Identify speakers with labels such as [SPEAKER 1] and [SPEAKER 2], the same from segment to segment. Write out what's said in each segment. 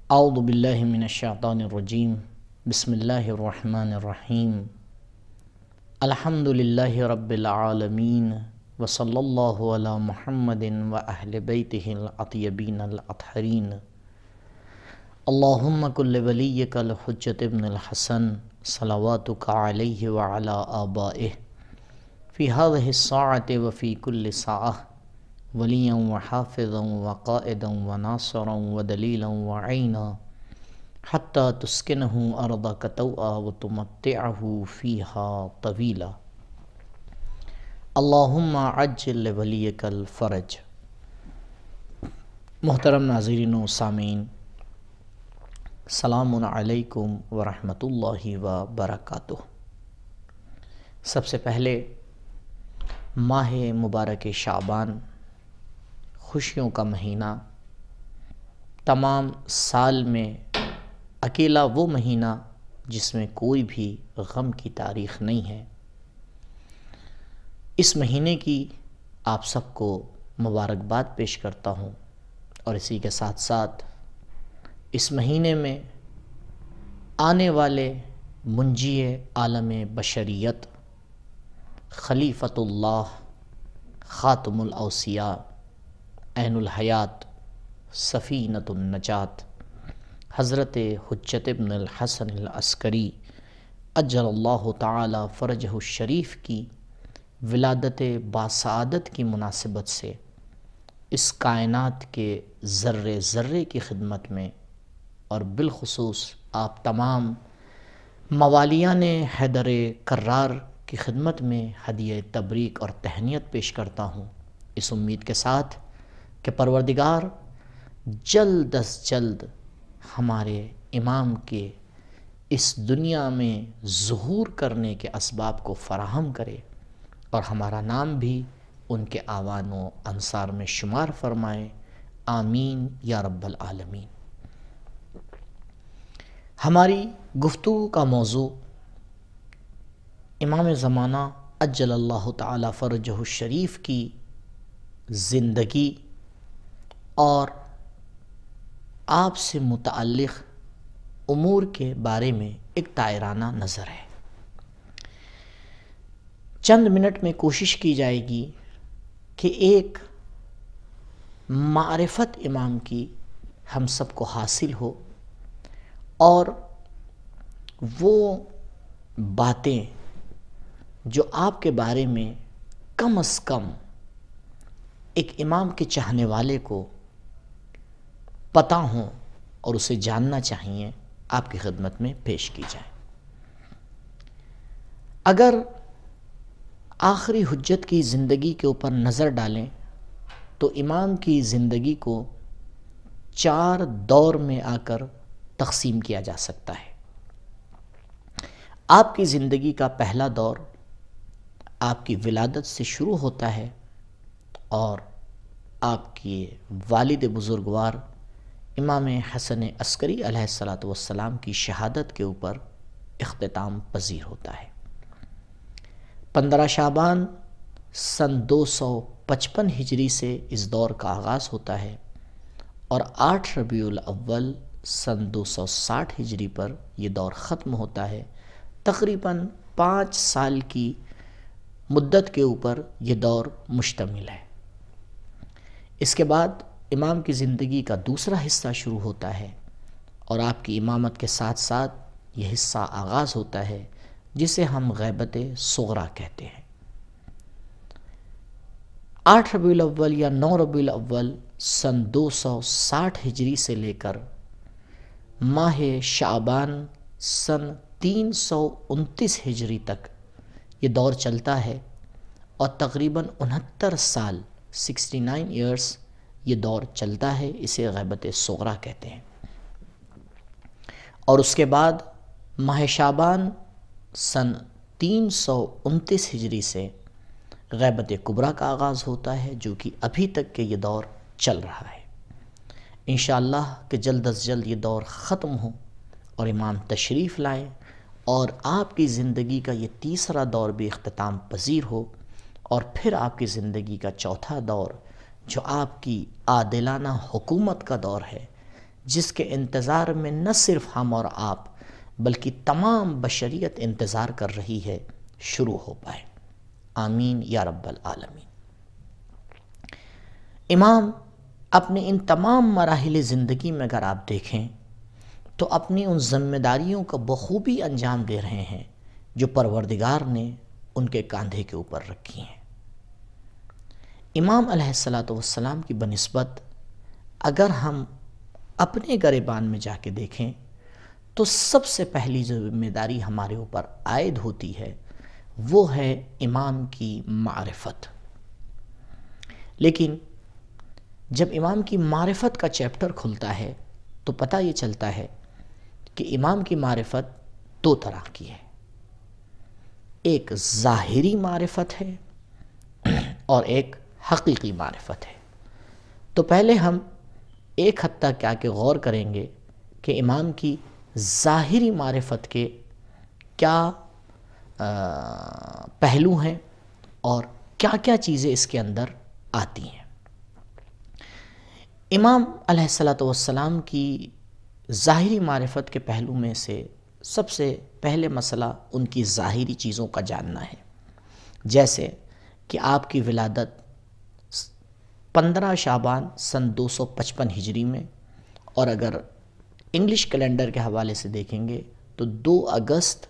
[SPEAKER 1] اعوذ باللہ من الشیطان الرجیم بسم اللہ الرحمن الرحیم الحمد للہ رب العالمین وصلی اللہ علی محمد و اہل بیتہ الاطیبین الاطہرین اللہم کل ولیک الحجۃ ابن الحسن صلواتک علیہ وعلی آبائہ فی ہذہ الساعۃ وفی کل ساعہ ولیاً وحافظاً وقائداً وناصراً ودلیلاً وعینا حتی تسکنہ ارضک طوعا وتمتعہ فیہا طویلا اللہم عجل لولیک الفرج۔ محترم ناظرین و سامعین، السلام علیکم ورحمۃ اللہ وبرکاتہ۔ سب سے پہلے ماہ مبارک شعبان، خوشیوں کا مہینہ، تمام سال میں اکیلا وہ مہینہ جس میں کوئی بھی غم کی تاریخ نہیں ہے، اس مہینے کی آپ سب کو مبارکباد پیش کرتا ہوں، اور اسی کے ساتھ ساتھ اس مہینے میں آنے والے منجی عالم بشریت خلیفۃ اللہ خاتم الاوصیاء عین الحیات سفینۃ النجات حضرت حجت ابن الحسن العسکری عجل اللہ تعالی فرجہ الشریف کی ولادت باسعادت کی مناسبت سے اس کائنات کے ذرے ذرے کی خدمت میں، اور بالخصوص آپ تمام موالیان حیدر کرار کی خدمت میں ہدیہ تبریک اور تہنیت پیش کرتا ہوں، اس امید کے ساتھ کہ پروردگار جلد از جلد ہمارے امام کے اس دنیا میں ظہور کرنے کے اسباب کو فراہم کرے، اور ہمارا نام بھی ان کے اعوان و انصار میں شمار فرمائے، آمین یا رب العالمین۔ ہماری گفتگو کا موضوع امام زمانہ عجل اللہ تعالی فرجہ الشریف کی زندگی اور آپ سے متعلق امور کے بارے میں ایک دائرانہ نظر ہے۔ چند منٹ میں کوشش کی جائے گی کہ ایک معرفت امام کی ہم سب کو حاصل ہو، اور وہ باتیں جو آپ کے بارے میں کم از کم ایک امام کے چاہنے والے کو پتہ ہوں اور اسے جاننا چاہیے، آپ کی خدمت میں پیش کی جائے۔ اگر آخری حجت کی زندگی کے اوپر نظر ڈالیں تو امام کی زندگی کو 4 دور میں آ کر تقسیم کیا جا سکتا ہے۔ آپ کی زندگی کا پہلا دور آپ کی ولادت سے شروع ہوتا ہے، اور آپ کے والد بزرگوار امام حسن عسکری علیہ السلام کی شہادت کے اوپر اختتام پذیر ہوتا ہے۔ 15 شعبان سن 255 ہجری سے اس دور کا آغاز ہوتا ہے، اور 8 ربیع الاول سن 260 ہجری پر یہ دور ختم ہوتا ہے۔ تقریباً 5 سال کی مدت کے اوپر یہ دور مشتمل ہے۔ اس کے بعد امام کی زندگی کا دوسرا حصہ شروع ہوتا ہے، اور آپ کی امامت کے ساتھ ساتھ یہ حصہ آغاز ہوتا ہے جسے ہم غیبت صغریٰ کہتے ہیں۔ 8 ربیع الاول یا 9 ربیع الاول سن 260 ہجری سے لے کر ماہ شعبان سن 329 ہجری تک یہ دور چلتا ہے، اور تقریباً 69 سال 69 ایئرس یہ دور چلتا ہے، اسے غیبت صغریٰ کہتے ہیں۔ اور اس کے بعد ماہ شعبان سن 329 ہجری سے غیبت کبریٰ کا آغاز ہوتا ہے، جو کہ ابھی تک کے یہ دور چل رہا ہے۔ انشاءاللہ کہ جلد از جلد یہ دور ختم ہو اور امام تشریف لائیں، اور آپ کی زندگی کا یہ تیسرا دور بھی اختتام پذیر ہو، اور پھر آپ کی زندگی کا چوتھا دور جو آپ کی عادلانہ حکومت کا دور ہے، جس کے انتظار میں نہ صرف ہم اور آپ بلکہ تمام بشریت انتظار کر رہی ہے شروع ہو پائے۔ آمین یا رب العالمین۔ امام اپنے ان تمام مراحل زندگی میں اگر آپ دیکھیں تو اپنی ان ذمہ داریوں کا بخوبی انجام دے رہے ہیں جو پروردگار نے ان کے کاندھے کے اوپر رکھی ہیں۔ امام علیہ السلام کی بنسبت اگر ہم اپنے گریبان میں جا کے دیکھیں تو سب سے پہلی جو ذمہ داری ہمارے اوپر عائد ہوتی ہے وہ ہے امام کی معرفت۔ لیکن جب امام کی معرفت کا چیپٹر کھلتا ہے تو پتہ یہ چلتا ہے کہ امام کی معرفت دو طرح کی ہے، ایک ظاہری معرفت ہے اور ایک حقیقی معرفت ہے۔ تو پہلے ہم ایک حد تک کیا کہ غور کریں گے کہ امام کی ظاہری معرفت کے کیا پہلو ہیں اور کیا کیا چیزیں اس کے اندر آتی ہیں۔ امام علیہ السلام کی ظاہری معرفت کے پہلو میں سے سب سے پہلے مسئلہ ان کی ظاہری چیزوں کا جاننا ہے، جیسے کہ آپ کی ولادت 15 شعبان سن 255 ہجری میں، اور اگر انگلش کیلنڈر کے حوالے سے دیکھیں گے تو 2 اگست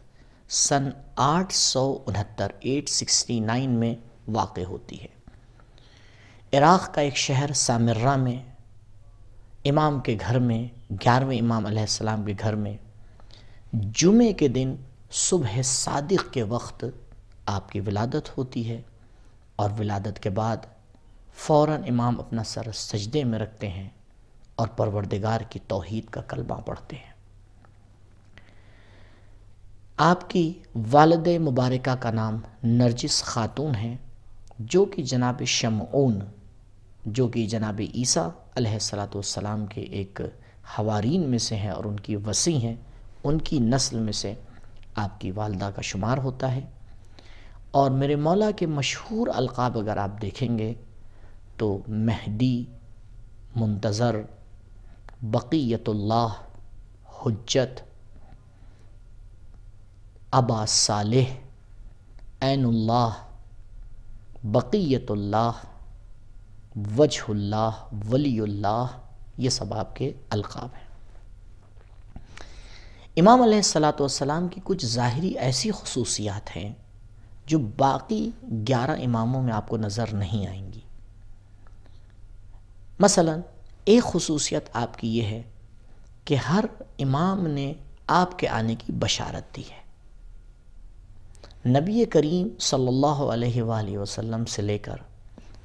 [SPEAKER 1] سن 869 میں واقع ہوتی ہے۔ عراق کا ایک شہر سامرہ میں امام کے گھر میں 11ویں امام علیہ السلام کے گھر میں جمعے کے دن صبح صادق کے وقت آپ کی ولادت ہوتی ہے، اور ولادت کے بعد فوراً امام اپنا سر سجدے میں رکھتے ہیں اور پروردگار کی توحید کا کلمہ پڑھتے ہیں۔ آپ کی والد مبارکہ کا نام نرجس خاتون ہے، جو کہ جناب شمعون، جو کہ جناب عیسیٰ علیہ السلام کے ایک حوارین میں سے ہیں اور ان کی وصی ہیں، ان کی نسل میں سے آپ کی والدہ کا شمار ہوتا ہے۔ اور میرے مولا کے مشہور القاب اگر آپ دیکھیں گے تو مہدی، منتظر، بقیت اللہ، حجت، ابا صالح، عین اللہ، بقیت اللہ، وجہ اللہ، ولی اللہ، یہ سب آپ کے القاب ہیں۔ امام علیہ السلام کی کچھ ظاہری ایسی خصوصیات ہیں جو باقی 11 اماموں میں آپ کو نظر نہیں آئیں گی۔ مثلا ایک خصوصیت آپ کی یہ ہے کہ ہر امام نے آپ کے آنے کی بشارت دی ہے۔ نبی کریم صلی اللہ علیہ وآلہ وسلم سے لے کر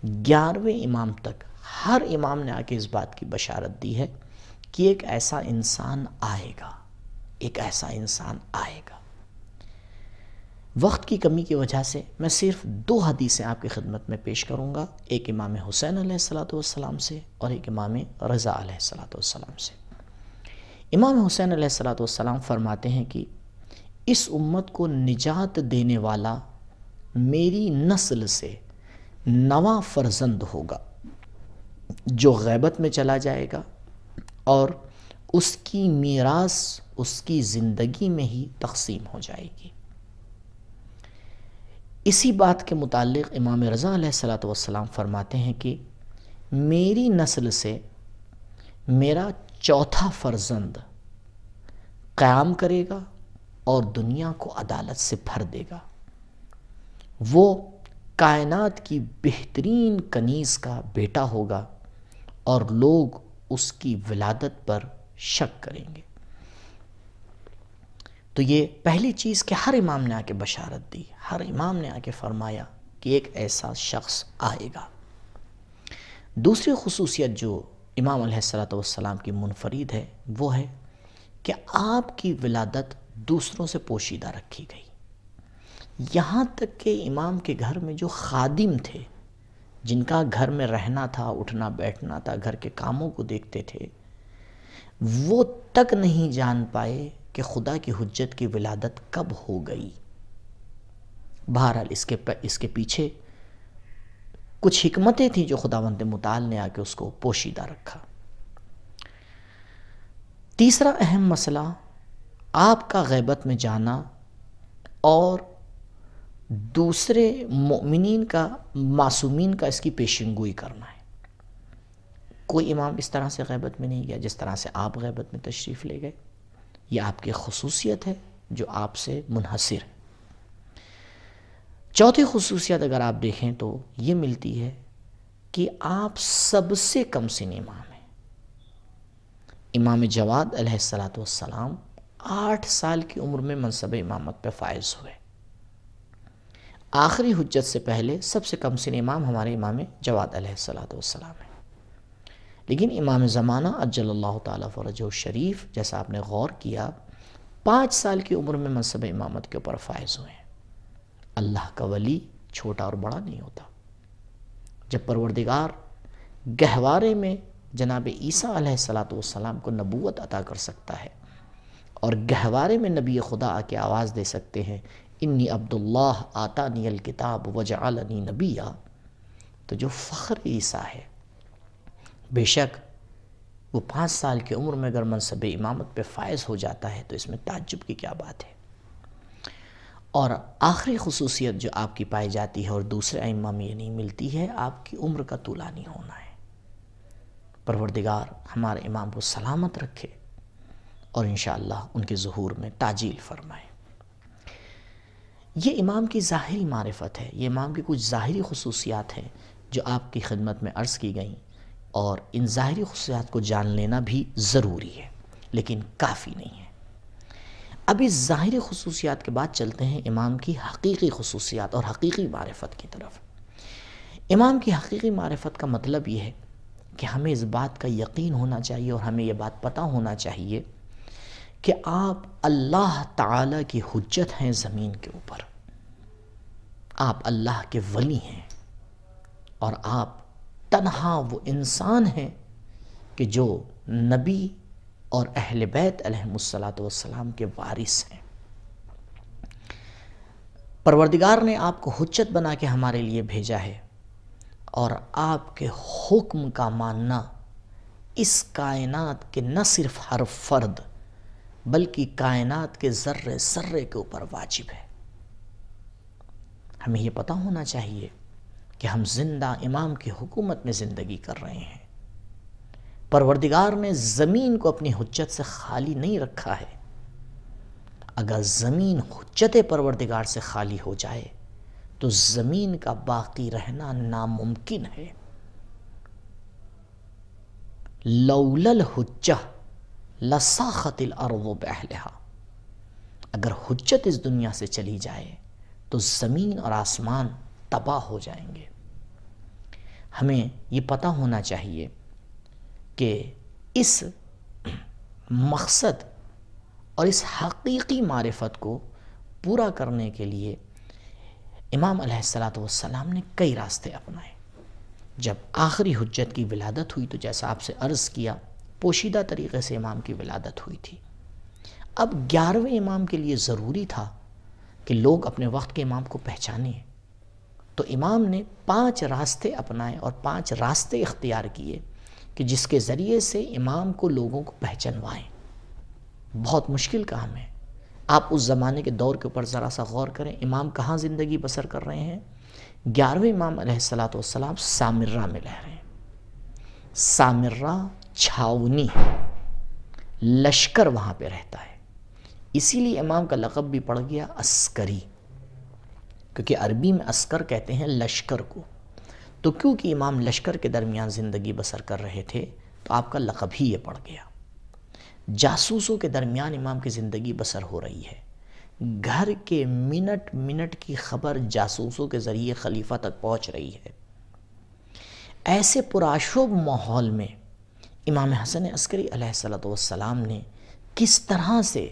[SPEAKER 1] 11ویں امام تک ہر امام نے آ کے اس بات کی بشارت دی ہے کہ ایک ایسا انسان آئے گا، ایک ایسا انسان آئے گا۔ وقت کی کمی کی وجہ سے میں صرف 2 حدیثیں آپ کی خدمت میں پیش کروں گا، ایک امام حسین علیہ السلام سے اور ایک امام رضا علیہ السلام سے۔ امام حسین علیہ السلام فرماتے ہیں کہ اس امت کو نجات دینے والا میری نسل سے نواں فرزند ہوگا جو غیبت میں چلا جائے گا، اور اس کی میراث اس کی زندگی میں ہی تقسیم ہو جائے گی۔ اسی بات کے متعلق امام رضا علیہ السلام فرماتے ہیں کہ میری نسل سے میرا چوتھا فرزند قیام کرے گا اور دنیا کو عدالت سے بھر دے گا۔ وہ کائنات کی بہترین کنیز کا بیٹا ہوگا اور لوگ اس کی ولادت پر شک کریں گے۔ تو یہ پہلی چیز کہ ہر امام نے آ کے بشارت دی، ہر امام نے آ کے فرمایا کہ ایک ایسا شخص آئے گا۔ دوسری خصوصیت جو امام علیہ السلام کی منفرد ہے وہ ہے کہ آپ کی ولادت دوسروں سے پوشیدہ رکھی گئی، یہاں تک کہ امام کے گھر میں جو خادم تھے، جن کا گھر میں رہنا تھا، اٹھنا بیٹھنا تھا، گھر کے کاموں کو دیکھتے تھے، وہ تک نہیں جان پائے کہ خدا کی حجت کی ولادت کب ہو گئی۔ بہرحال اس کے پیچھے کچھ حکمتیں تھیں جو خداوند متعال نے آ کے اس کو پوشیدہ رکھا۔ تیسرا اہم مسئلہ آپ کا غیبت میں جانا اور دوسرے مؤمنین کا، معصومین کا اس کی پیشن گوئی کرنا ہے۔ کوئی امام اس طرح سے غیبت میں نہیں گیا جس طرح سے آپ غیبت میں تشریف لے گئے۔ یہ آپ کی خصوصیت ہے جو آپ سے منحصر ہے۔ چوتھی خصوصیت اگر آپ دیکھیں تو یہ ملتی ہے کہ آپ سب سے کم سن امام ہیں۔ امام جواد علیہ السلام 8 سال کی عمر میں منصب امامت پہ فائز ہوئے۔ آخری حجت سے پہلے سب سے کم سن امام ہمارے امام جواد علیہ السلام ہیں، لیکن امام زمانہ عجل اللہ تعالیٰ فرجہ الشریف، جیسا آپ نے غور کیا، 5 سال کی عمر میں منصب امامت کے اوپر فائز ہوئے ہیں۔ اللہ کا ولی چھوٹا اور بڑا نہیں ہوتا۔ جب پروردگار گہوارے میں جناب عیسیٰ علیہ السلام کو نبوت عطا کر سکتا ہے اور گہوارے میں نبی خدا آ کے آواز دے سکتے ہیں انی عبداللہ آتانی الکتاب وجعلنی نبیا، تو جو فخر عیسیٰ ہے، بے شک وہ 5 سال کی عمر میں اگر منصب امامت پہ فائز ہو جاتا ہے تو اس میں تعجب کی کیا بات ہے۔ اور آخری خصوصیت جو آپ کی پائی جاتی ہے اور دوسرے ائمہ میں یہ نہیں ملتی ہے، آپ کی عمر کا طولانی ہونا ہے۔ پروردگار ہمارے امام کو سلامت رکھے اور انشاءاللہ ان کے ظہور میں تعجیل فرمائے۔ یہ امام کی ظاہری معرفت ہے، یہ امام کی کچھ ظاہری خصوصیات ہیں جو آپ کی خدمت میں عرض کی گئیں، اور ان ظاہری خصوصیات کو جان لینا بھی ضروری ہے لیکن کافی نہیں ہے۔ اب اس ظاہری خصوصیات کے بعد چلتے ہیں امام کی حقیقی خصوصیات اور حقیقی معرفت کی طرف۔ امام کی حقیقی معرفت کا مطلب یہ ہے کہ ہمیں اس بات کا یقین ہونا چاہیے اور ہمیں یہ بات پتہ ہونا چاہیے کہ آپ اللہ تعالیٰ کی حجت ہیں زمین کے اوپر، آپ اللہ کے ولی ہیں، اور آپ تنہا وہ انسان ہیں کہ جو نبی اور اہل بیت علیہم السلام کے وارث ہیں۔ پروردگار نے آپ کو حجت بنا کے ہمارے لیے بھیجا ہے، اور آپ کے حکم کا ماننا اس کائنات کے نہ صرف ہر فرد بلکہ کائنات کے ذرے ذرے کے اوپر واجب ہے۔ ہمیں یہ پتہ ہونا چاہیے کہ ہم زندہ امام کی حکومت میں زندگی کر رہے ہیں۔ پروردگار نے زمین کو اپنی حجت سے خالی نہیں رکھا ہے۔ اگر زمین حجت پروردگار سے خالی ہو جائے تو زمین کا باقی رہنا ناممکن ہے۔ لولا الحجہ لساخت الارض باہلہا، اگر حجت اس دنیا سے چلی جائے تو زمین اور آسمان تباہ ہو جائیں گے۔ ہمیں یہ پتہ ہونا چاہیے کہ اس مقصد اور اس حقیقی معرفت کو پورا کرنے کے لیے امام علیہ السلام نے کئی راستے اپنائے۔ جب آخری حجت کی ولادت ہوئی تو جیسا آپ سے عرض کیا، پوشیدہ طریقے سے امام کی ولادت ہوئی تھی۔ اب 11ویں امام کے لیے ضروری تھا کہ لوگ اپنے وقت کے امام کو پہچانیں، تو امام نے 5 راستے اپنائے اور 5 راستے اختیار کیے کہ جس کے ذریعے سے امام کو لوگوں کو پہچنوائیں۔ بہت مشکل کام ہے۔ آپ اس زمانے کے دور کے اوپر ذرا سا غور کریں، امام کہاں زندگی بسر کر رہے ہیں؟ 11ویں امام علیہ السلام سامرہ میں رہ رہے ہیں۔ سامرہ چھاونی لشکر وہاں پہ رہتا ہے، اسی لیے امام کا لقب بھی پڑ گیا عسکری، کیونکہ عربی میں عسکر کہتے ہیں لشکر کو۔ تو کیونکہ امام لشکر کے درمیان زندگی بسر کر رہے تھے تو آپ کا لقب ہی یہ پڑ گیا۔ جاسوسوں کے درمیان امام کی زندگی بسر ہو رہی ہے، گھر کے منٹ منٹ کی خبر جاسوسوں کے ذریعے خلیفہ تک پہنچ رہی ہے۔ ایسے پرآشوب ماحول میں امام حسن عسکری علیہ السلام نے کس طرح سے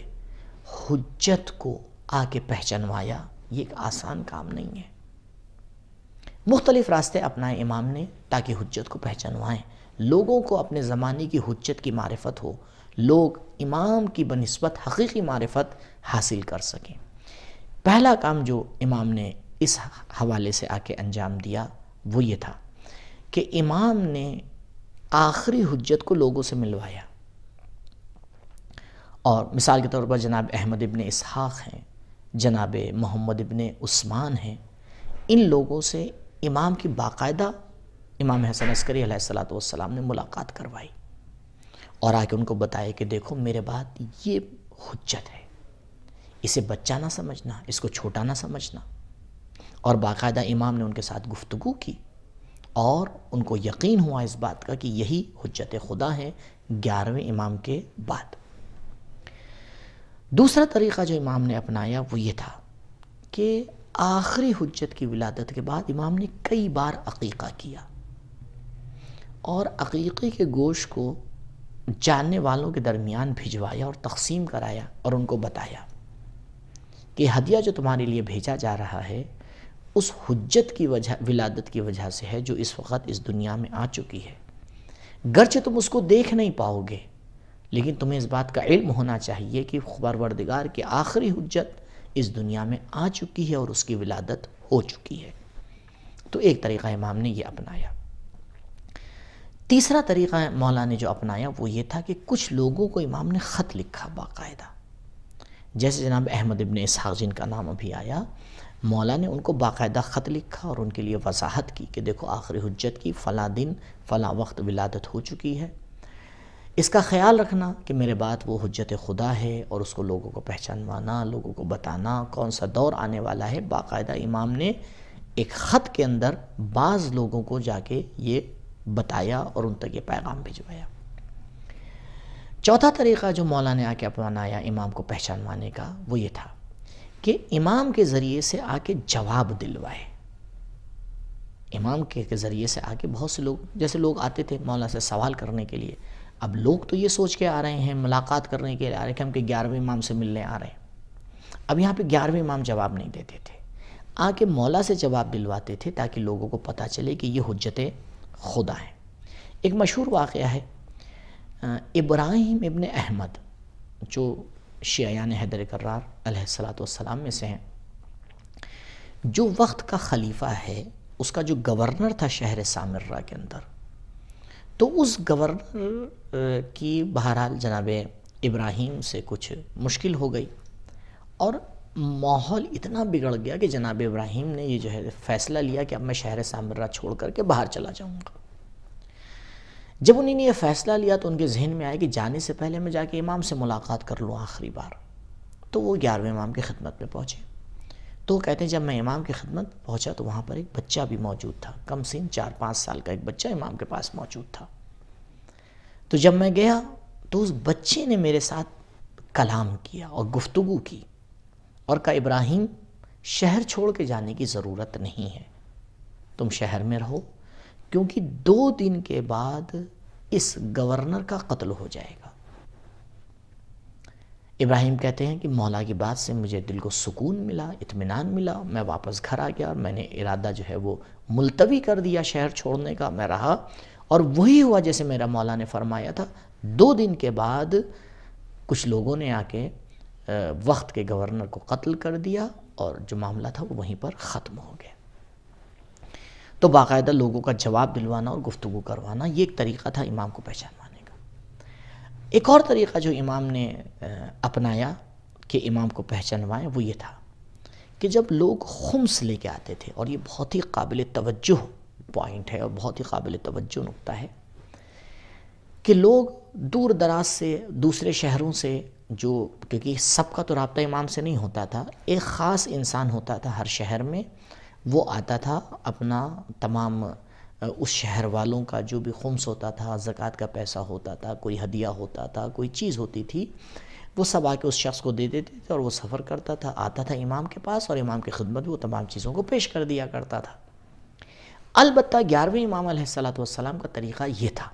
[SPEAKER 1] حجت کو آ کے پہچنوایا، یہ ایک آسان کام نہیں ہے۔ مختلف راستے اپنائے امام نے تاکہ حجت کو پہچنوائیں، لوگوں کو اپنے زمانے کی حجت کی معرفت ہو، لوگ امام کی بنسبت حقیقی معرفت حاصل کر سکیں۔ پہلا کام جو امام نے اس حوالے سے آ کے انجام دیا وہ یہ تھا کہ امام نے آخری حجت کو لوگوں سے ملوایا۔ اور مثال کے طور پر جناب احمد ابن اسحاق ہیں، جناب محمد ابن عثمان ہیں، ان لوگوں سے امام کی باقاعدہ امام حسن عسکری علیہ السلام نے ملاقات کروائی اور آ کے ان کو بتایا کہ دیکھو میرے بعد یہ حجت ہے، اسے بچہ نہ سمجھنا، اس کو چھوٹا نہ سمجھنا. اور باقاعدہ امام نے ان کے ساتھ گفتگو کی اور ان کو یقین ہوا اس بات کا کہ یہی حجت خدا ہے 11ویں امام کے بعد. دوسرا طریقہ جو امام نے اپنایا وہ یہ تھا کہ آخری حجت کی ولادت کے بعد امام نے کئی بار عقیقہ کیا اور عقیقے کے گوشت کو جاننے والوں کے درمیان بھجوایا اور تقسیم کرایا اور ان کو بتایا کہ ہدیہ جو تمہارے لیے بھیجا جا رہا ہے اس حجت کی وجہ ولادت کی وجہ سے ہے جو اس وقت اس دنیا میں آ چکی ہے. گرچہ تم اس کو دیکھ نہیں پاؤ گے لیکن تمہیں اس بات کا علم ہونا چاہیے کہ پروردگار کی آخری حجت اس دنیا میں آ چکی ہے اور اس کی ولادت ہو چکی ہے. تو ایک طریقہ امام نے یہ اپنایا. تیسرا طریقہ مولا نے جو اپنایا وہ یہ تھا کہ کچھ لوگوں کو امام نے خط لکھا باقاعدہ، جیسے جناب احمد ابن اسحاق جن کا نام ابھی آیا، مولا نے ان کو باقاعدہ خط لکھا اور ان کے لیے وضاحت کی کہ دیکھو آخری حجت کی فلاں دن فلاں وقت ولادت ہو چکی ہے، اس کا خیال رکھنا کہ میرے بعد وہ حجت خدا ہے اور اس کو لوگوں کو پہچانوانا، لوگوں کو بتانا کون سا دور آنے والا ہے. باقاعدہ امام نے ایک خط کے اندر بعض لوگوں کو جا کے یہ بتایا اور ان تک یہ پیغام بھجوایا. چوتھا طریقہ جو مولا نے آ کے اپنایا امام کو پہچانوانے کا وہ یہ تھا کہ امام کے ذریعے سے آ کے جواب دلوائے. امام کے ذریعے سے آ کے بہت سے لوگ، جیسے لوگ آتے تھے مولا سے سوال کرنے کے لیے، اب لوگ تو یہ سوچ کے آ رہے ہیں ملاقات کرنے کے لیے آ رہے ہیں کہ ہم کہ 11ویں امام سے ملنے آ رہے ہیں. اب یہاں پہ 11ویں امام جواب نہیں دیتے تھے، آ کے مولا سے جواب دلواتے تھے تاکہ لوگوں کو پتہ چلے کہ یہ حجت خدا ہیں. ایک مشہور واقعہ ہے، ابراہیم ابن احمد جو شیعیان حیدر کرار علیہ السلام میں سے ہیں، جو وقت کا خلیفہ ہے، اس کا جو گورنر تھا شہر سامرہ کے اندر، تو اس گورنر کی بہرحال جناب ابراہیم سے کچھ مشکل ہو گئی اور ماحول اتنا بگڑ گیا کہ جناب ابراہیم نے یہ جو ہے فیصلہ لیا کہ اب میں شہر سامرہ چھوڑ کر کے باہر چلا جاؤں گا. جب انہوں نے یہ فیصلہ لیا تو ان کے ذہن میں آیا کہ جانے سے پہلے میں جا کے امام سے ملاقات کر لوں آخری بار. تو وہ 11ویں امام کی خدمت میں پہنچے. تو وہ کہتے ہیں جب میں امام کی خدمت پہنچا تو وہاں پر ایک بچہ بھی موجود تھا، کم سن 4-5 سال کا ایک بچہ امام کے پاس موجود تھا. تو جب میں گیا تو اس بچے نے میرے ساتھ کلام کیا اور گفتگو کی اور کہا ابراہیم شہر چھوڑ کے جانے کی ضرورت نہیں ہے، تم شہر میں رہو کیونکہ 2 دن کے بعد اس گورنر کا قتل ہو جائے گا. ابراہیم کہتے ہیں کہ مولا کی بات سے مجھے دل کو سکون ملا، اطمینان ملا. میں واپس گھر آ گیا اور میں نے ارادہ جو ہے وہ ملتوی کر دیا شہر چھوڑنے کا. میں رہا اور وہی ہوا جیسے میرا مولا نے فرمایا تھا. 2 دن کے بعد کچھ لوگوں نے آ کے وقت کے گورنر کو قتل کر دیا اور جو معاملہ تھا وہ وہیں پر ختم ہو گیا. تو باقاعدہ لوگوں کا جواب دلوانا اور گفتگو کروانا یہ ایک طریقہ تھا امام کو پہچانوانے کا. ایک اور طریقہ جو امام نے اپنایا کہ امام کو پہچانوائے وہ یہ تھا کہ جب لوگ خمس لے کے آتے تھے، اور یہ بہت ہی قابل توجہ پوائنٹ ہے اور بہت ہی قابل توجہ نقطہ ہے کہ لوگ دور دراز سے دوسرے شہروں سے، جو کیونکہ سب کا تو رابطہ امام سے نہیں ہوتا تھا، ایک خاص انسان ہوتا تھا ہر شہر میں، وہ آتا تھا اپنا تمام اس شہر والوں کا جو بھی خمس ہوتا تھا، زکوٰۃ کا پیسہ ہوتا تھا، کوئی ہدیہ ہوتا تھا، کوئی چیز ہوتی تھی، وہ سب آ کے اس شخص کو دے دیتے تھے اور وہ سفر کرتا تھا، آتا تھا امام کے پاس اور امام کی خدمت میں وہ تمام چیزوں کو پیش کر دیا کرتا تھا. البتہ 11ویں امام علیہ السلام کا طریقہ یہ تھا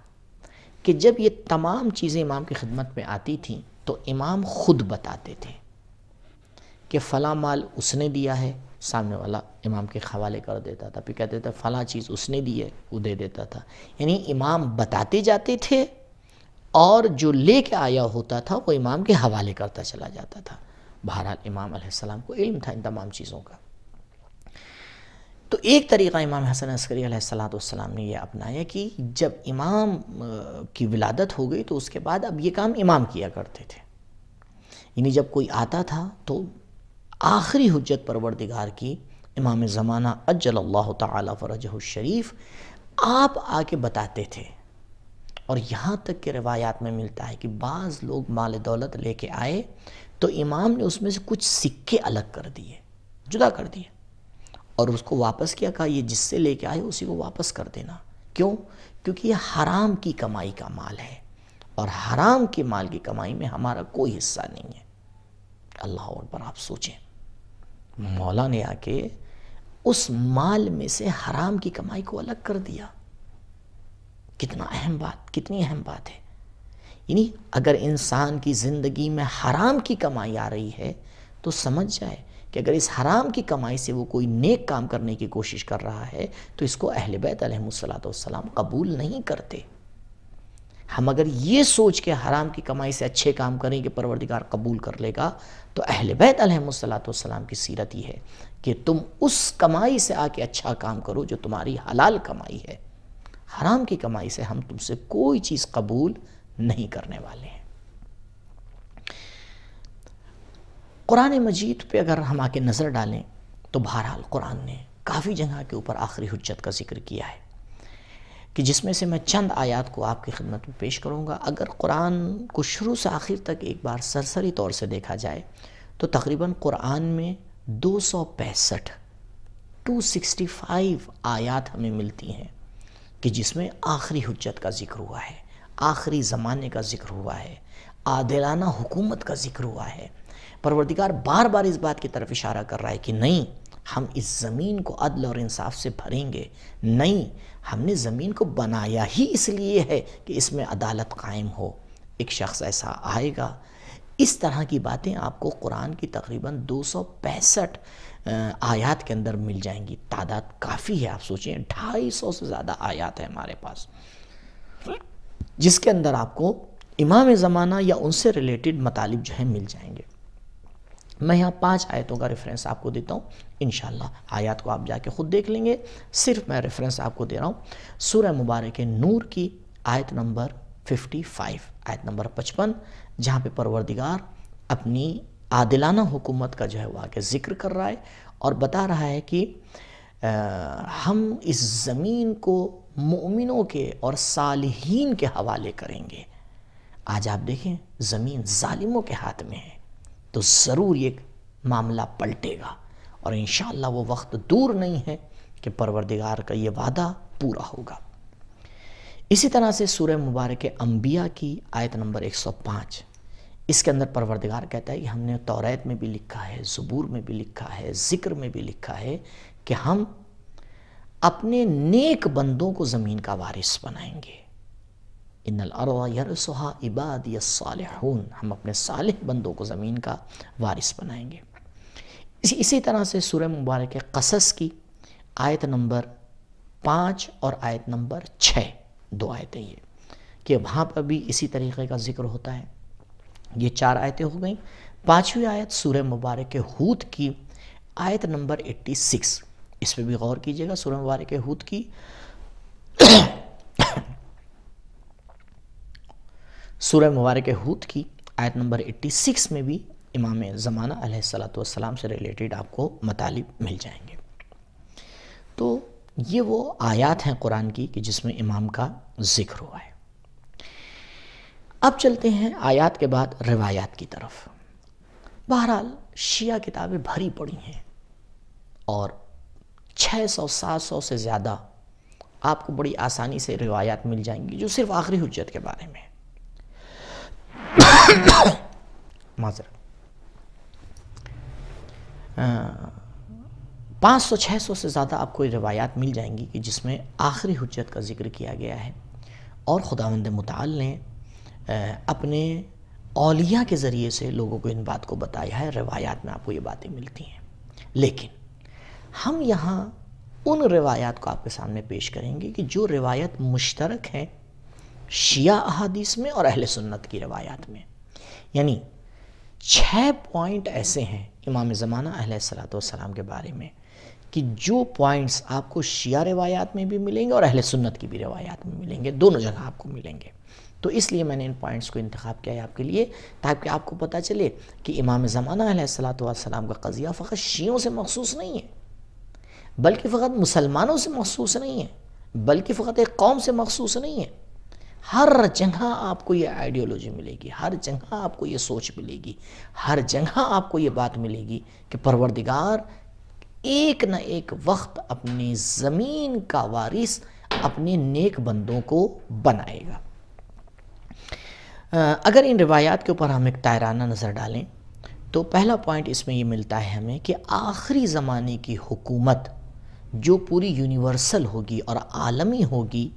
[SPEAKER 1] کہ جب یہ تمام چیزیں امام کی خدمت میں آتی تھیں تو امام خود بتاتے تھے کہ فلاں مال اس نے دیا ہے، سامنے والا امام کے حوالے کر دیتا تھا، پھر کہتے تھے فلاں چیز اس نے دی ہے، وہ دے دیتا تھا. یعنی امام بتاتے جاتے تھے اور جو لے کے آیا ہوتا تھا وہ امام کے حوالے کرتا چلا جاتا تھا. بہرحال امام علیہ السلام کو علم تھا ان تمام چیزوں کا. تو ایک طریقہ امام حسن عسکری علیہ السلام نے یہ اپنایا کہ جب امام کی ولادت ہو گئی تو اس کے بعد اب یہ کام امام کیا کرتے تھے. یعنی جب کوئی آتا تھا تو آخری حجت پروردگار کی امام زمانہ عجل اللہ تعالی فرجہ الشریف آپ آ کے بتاتے تھے. اور یہاں تک کہ روایات میں ملتا ہے کہ بعض لوگ مال دولت لے کے آئے تو امام نے اس میں سے کچھ سکے الگ کر دیے، جدا کر دیے، اور اس کو واپس کیا، کہا یہ جس سے لے کے آئے اسی کو واپس کر دینا. کیوں؟ کیونکہ یہ حرام کی کمائی کا مال ہے، اور حرام کے مال کی کمائی میں ہمارا کوئی حصہ نہیں ہے. اللہ اکبر. آپ سوچیں، مولا نے آ کے اس مال میں سے حرام کی کمائی کو الگ کر دیا. کتنا اہم بات، کتنی اہم بات ہے. یعنی اگر انسان کی زندگی میں حرام کی کمائی آ رہی ہے تو سمجھ جائے کہ اگر اس حرام کی کمائی سے وہ کوئی نیک کام کرنے کی کوشش کر رہا ہے تو اس کو اہل بیت علیہم السلام قبول نہیں کرتے. ہم اگر یہ سوچ کے حرام کی کمائی سے اچھے کام کریں کہ پروردگار قبول کر لے گا تو اہل بیت علیہم السلام کی سیرت یہ ہے کہ تم اس کمائی سے آ کے اچھا کام کرو جو تمہاری حلال کمائی ہے. حرام کی کمائی سے ہم تم سے کوئی چیز قبول نہیں کرنے والے ہیں. قرآن مجید پہ اگر ہم آ کے نظر ڈالیں تو بہرحال قرآن نے کافی جگہ کے اوپر آخری حجت کا ذکر کیا ہے کہ جس میں سے میں چند آیات کو آپ کی خدمت میں پیش کروں گا. اگر قرآن کو شروع سے آخر تک ایک بار سرسری طور سے دیکھا جائے تو تقریباً قرآن میں 265 آیات ہمیں ملتی ہیں کہ جس میں آخری حجت کا ذکر ہوا ہے، آخری زمانے کا ذکر ہوا ہے، عادلانہ حکومت کا ذکر ہوا ہے. پروردگار بار بار اس بات کی طرف اشارہ کر رہا ہے کہ نہیں، ہم اس زمین کو عدل اور انصاف سے بھریں گے. نہیں، ہم نے زمین کو بنایا ہی اس لیے ہے کہ اس میں عدالت قائم ہو. ایک شخص ایسا آئے گا. اس طرح کی باتیں آپ کو قرآن کی تقریباً 265 آیات کے اندر مل جائیں گی. تعداد کافی ہے. آپ سوچیں 250 سے زیادہ آیات ہیں ہمارے پاس جس کے اندر آپ کو امام زمانہ یا ان سے ریلیٹڈ مطالب جو ہیں مل جائیں گے. میں یہاں 5 آیتوں کا ریفرنس آپ کو دیتا ہوں. انشاءاللہ آیات کو آپ جا کے خود دیکھ لیں گے. صرف میں ریفرنس آپ کو دے رہا ہوں. سورہ مبارک نور کی آیت نمبر 55، آیت نمبر 55، جہاں پہ پروردگار اپنی عادلانہ حکومت کا جو ہے وہ آگے ذکر کر رہا ہے اور بتا رہا ہے کہ ہم اس زمین کو مؤمنوں کے اور صالحین کے حوالے کریں گے. آج آپ دیکھیں زمین ظالموں کے ہاتھ میں ہے تو ضرور یہ معاملہ پلٹے گا، اور انشاءاللہ وہ وقت دور نہیں ہے کہ پروردگار کا یہ وعدہ پورا ہوگا. اسی طرح سے سورہ مبارک انبیاء کی آیت نمبر 105، اس کے اندر پروردگار کہتا ہے کہ ہم نے توریت میں بھی لکھا ہے، زبور میں بھی لکھا ہے، ذکر میں بھی لکھا ہے کہ ہم اپنے نیک بندوں کو زمین کا وارث بنائیں گے. ان الارض یرثها عبادی الصالحون، ہم اپنے صالح بندوں کو زمین کا وارث بنائیں گے. اسی طرح سے سورہ مبارک قصص کی آیت نمبر 5 اور آیت نمبر 6، 2 آیتیں یہ کہ وہاں پر بھی اسی طریقے کا ذکر ہوتا ہے. یہ 4 آیتیں ہو گئیں. 5ویں آیت سورہ مبارک ہود کی آیت نمبر 86، اس پہ بھی غور کیجئے گا. سورہ مبارک ہود کی سورہ مبارک ہود کی آیت نمبر 86 میں بھی امام زمانہ علیہ السلام سے ریلیٹڈ آپ کو مطالب مل جائیں گے. تو یہ وہ آیات ہیں قرآن کی کہ جس میں امام کا ذکر ہوا ہے. اب چلتے ہیں آیات کے بعد روایات کی طرف. بہرحال شیعہ کتابیں بھری پڑی ہیں اور 600-700 سے زیادہ آپ کو بڑی آسانی سے روایات مل جائیں گی جو صرف آخری حجت کے بارے میں. معذرت 500-600 سے زیادہ آپ کو روایات مل جائیں گی کہ جس میں آخری حجت کا ذکر کیا گیا ہے، اور خداوند متعال نے اپنے اولیاء کے ذریعے سے لوگوں کو ان بات کو بتایا ہے. روایات میں آپ کو یہ باتیں ملتی ہیں، لیکن ہم یہاں ان روایات کو آپ کے سامنے پیش کریں گے کہ جو روایت مشترک ہیں شیعہ احادیث میں اور اہل سنت کی روایات میں. یعنی 6 پوائنٹ ایسے ہیں امام زمانہ علیہ السلام کے بارے میں کہ جو پوائنٹس آپ کو شیعہ روایات میں بھی ملیں گے اور اہل سنت کی بھی روایات میں ملیں گے. دونوں جگہ آپ کو ملیں گے. تو اس لیے میں نے ان پوائنٹس کو انتخاب کیا ہے آپ کے لیے، تاکہ آپ کو پتہ چلے کہ امام زمانہ علیہ السلام کا قضیہ فقط شیعوں سے مخصوص نہیں ہے، بلکہ فقط مسلمانوں سے مخصوص نہیں ہے، بلکہ فقط ایک قوم سے مخصوص نہیں ہے۔ ہر جگہ آپ کو یہ آئیڈیالوجی ملے گی، ہر جگہ آپ کو یہ سوچ ملے گی، ہر جگہ آپ کو یہ بات ملے گی کہ پروردگار ایک نہ ایک وقت اپنی زمین کا وارث اپنے نیک بندوں کو بنائے گا۔ اگر ان روایات کے اوپر ہم ایک تائرانہ نظر ڈالیں تو پہلا پوائنٹ اس میں یہ ملتا ہے ہمیں کہ آخری زمانے کی حکومت جو پوری یونیورسل ہوگی اور عالمی ہوگی،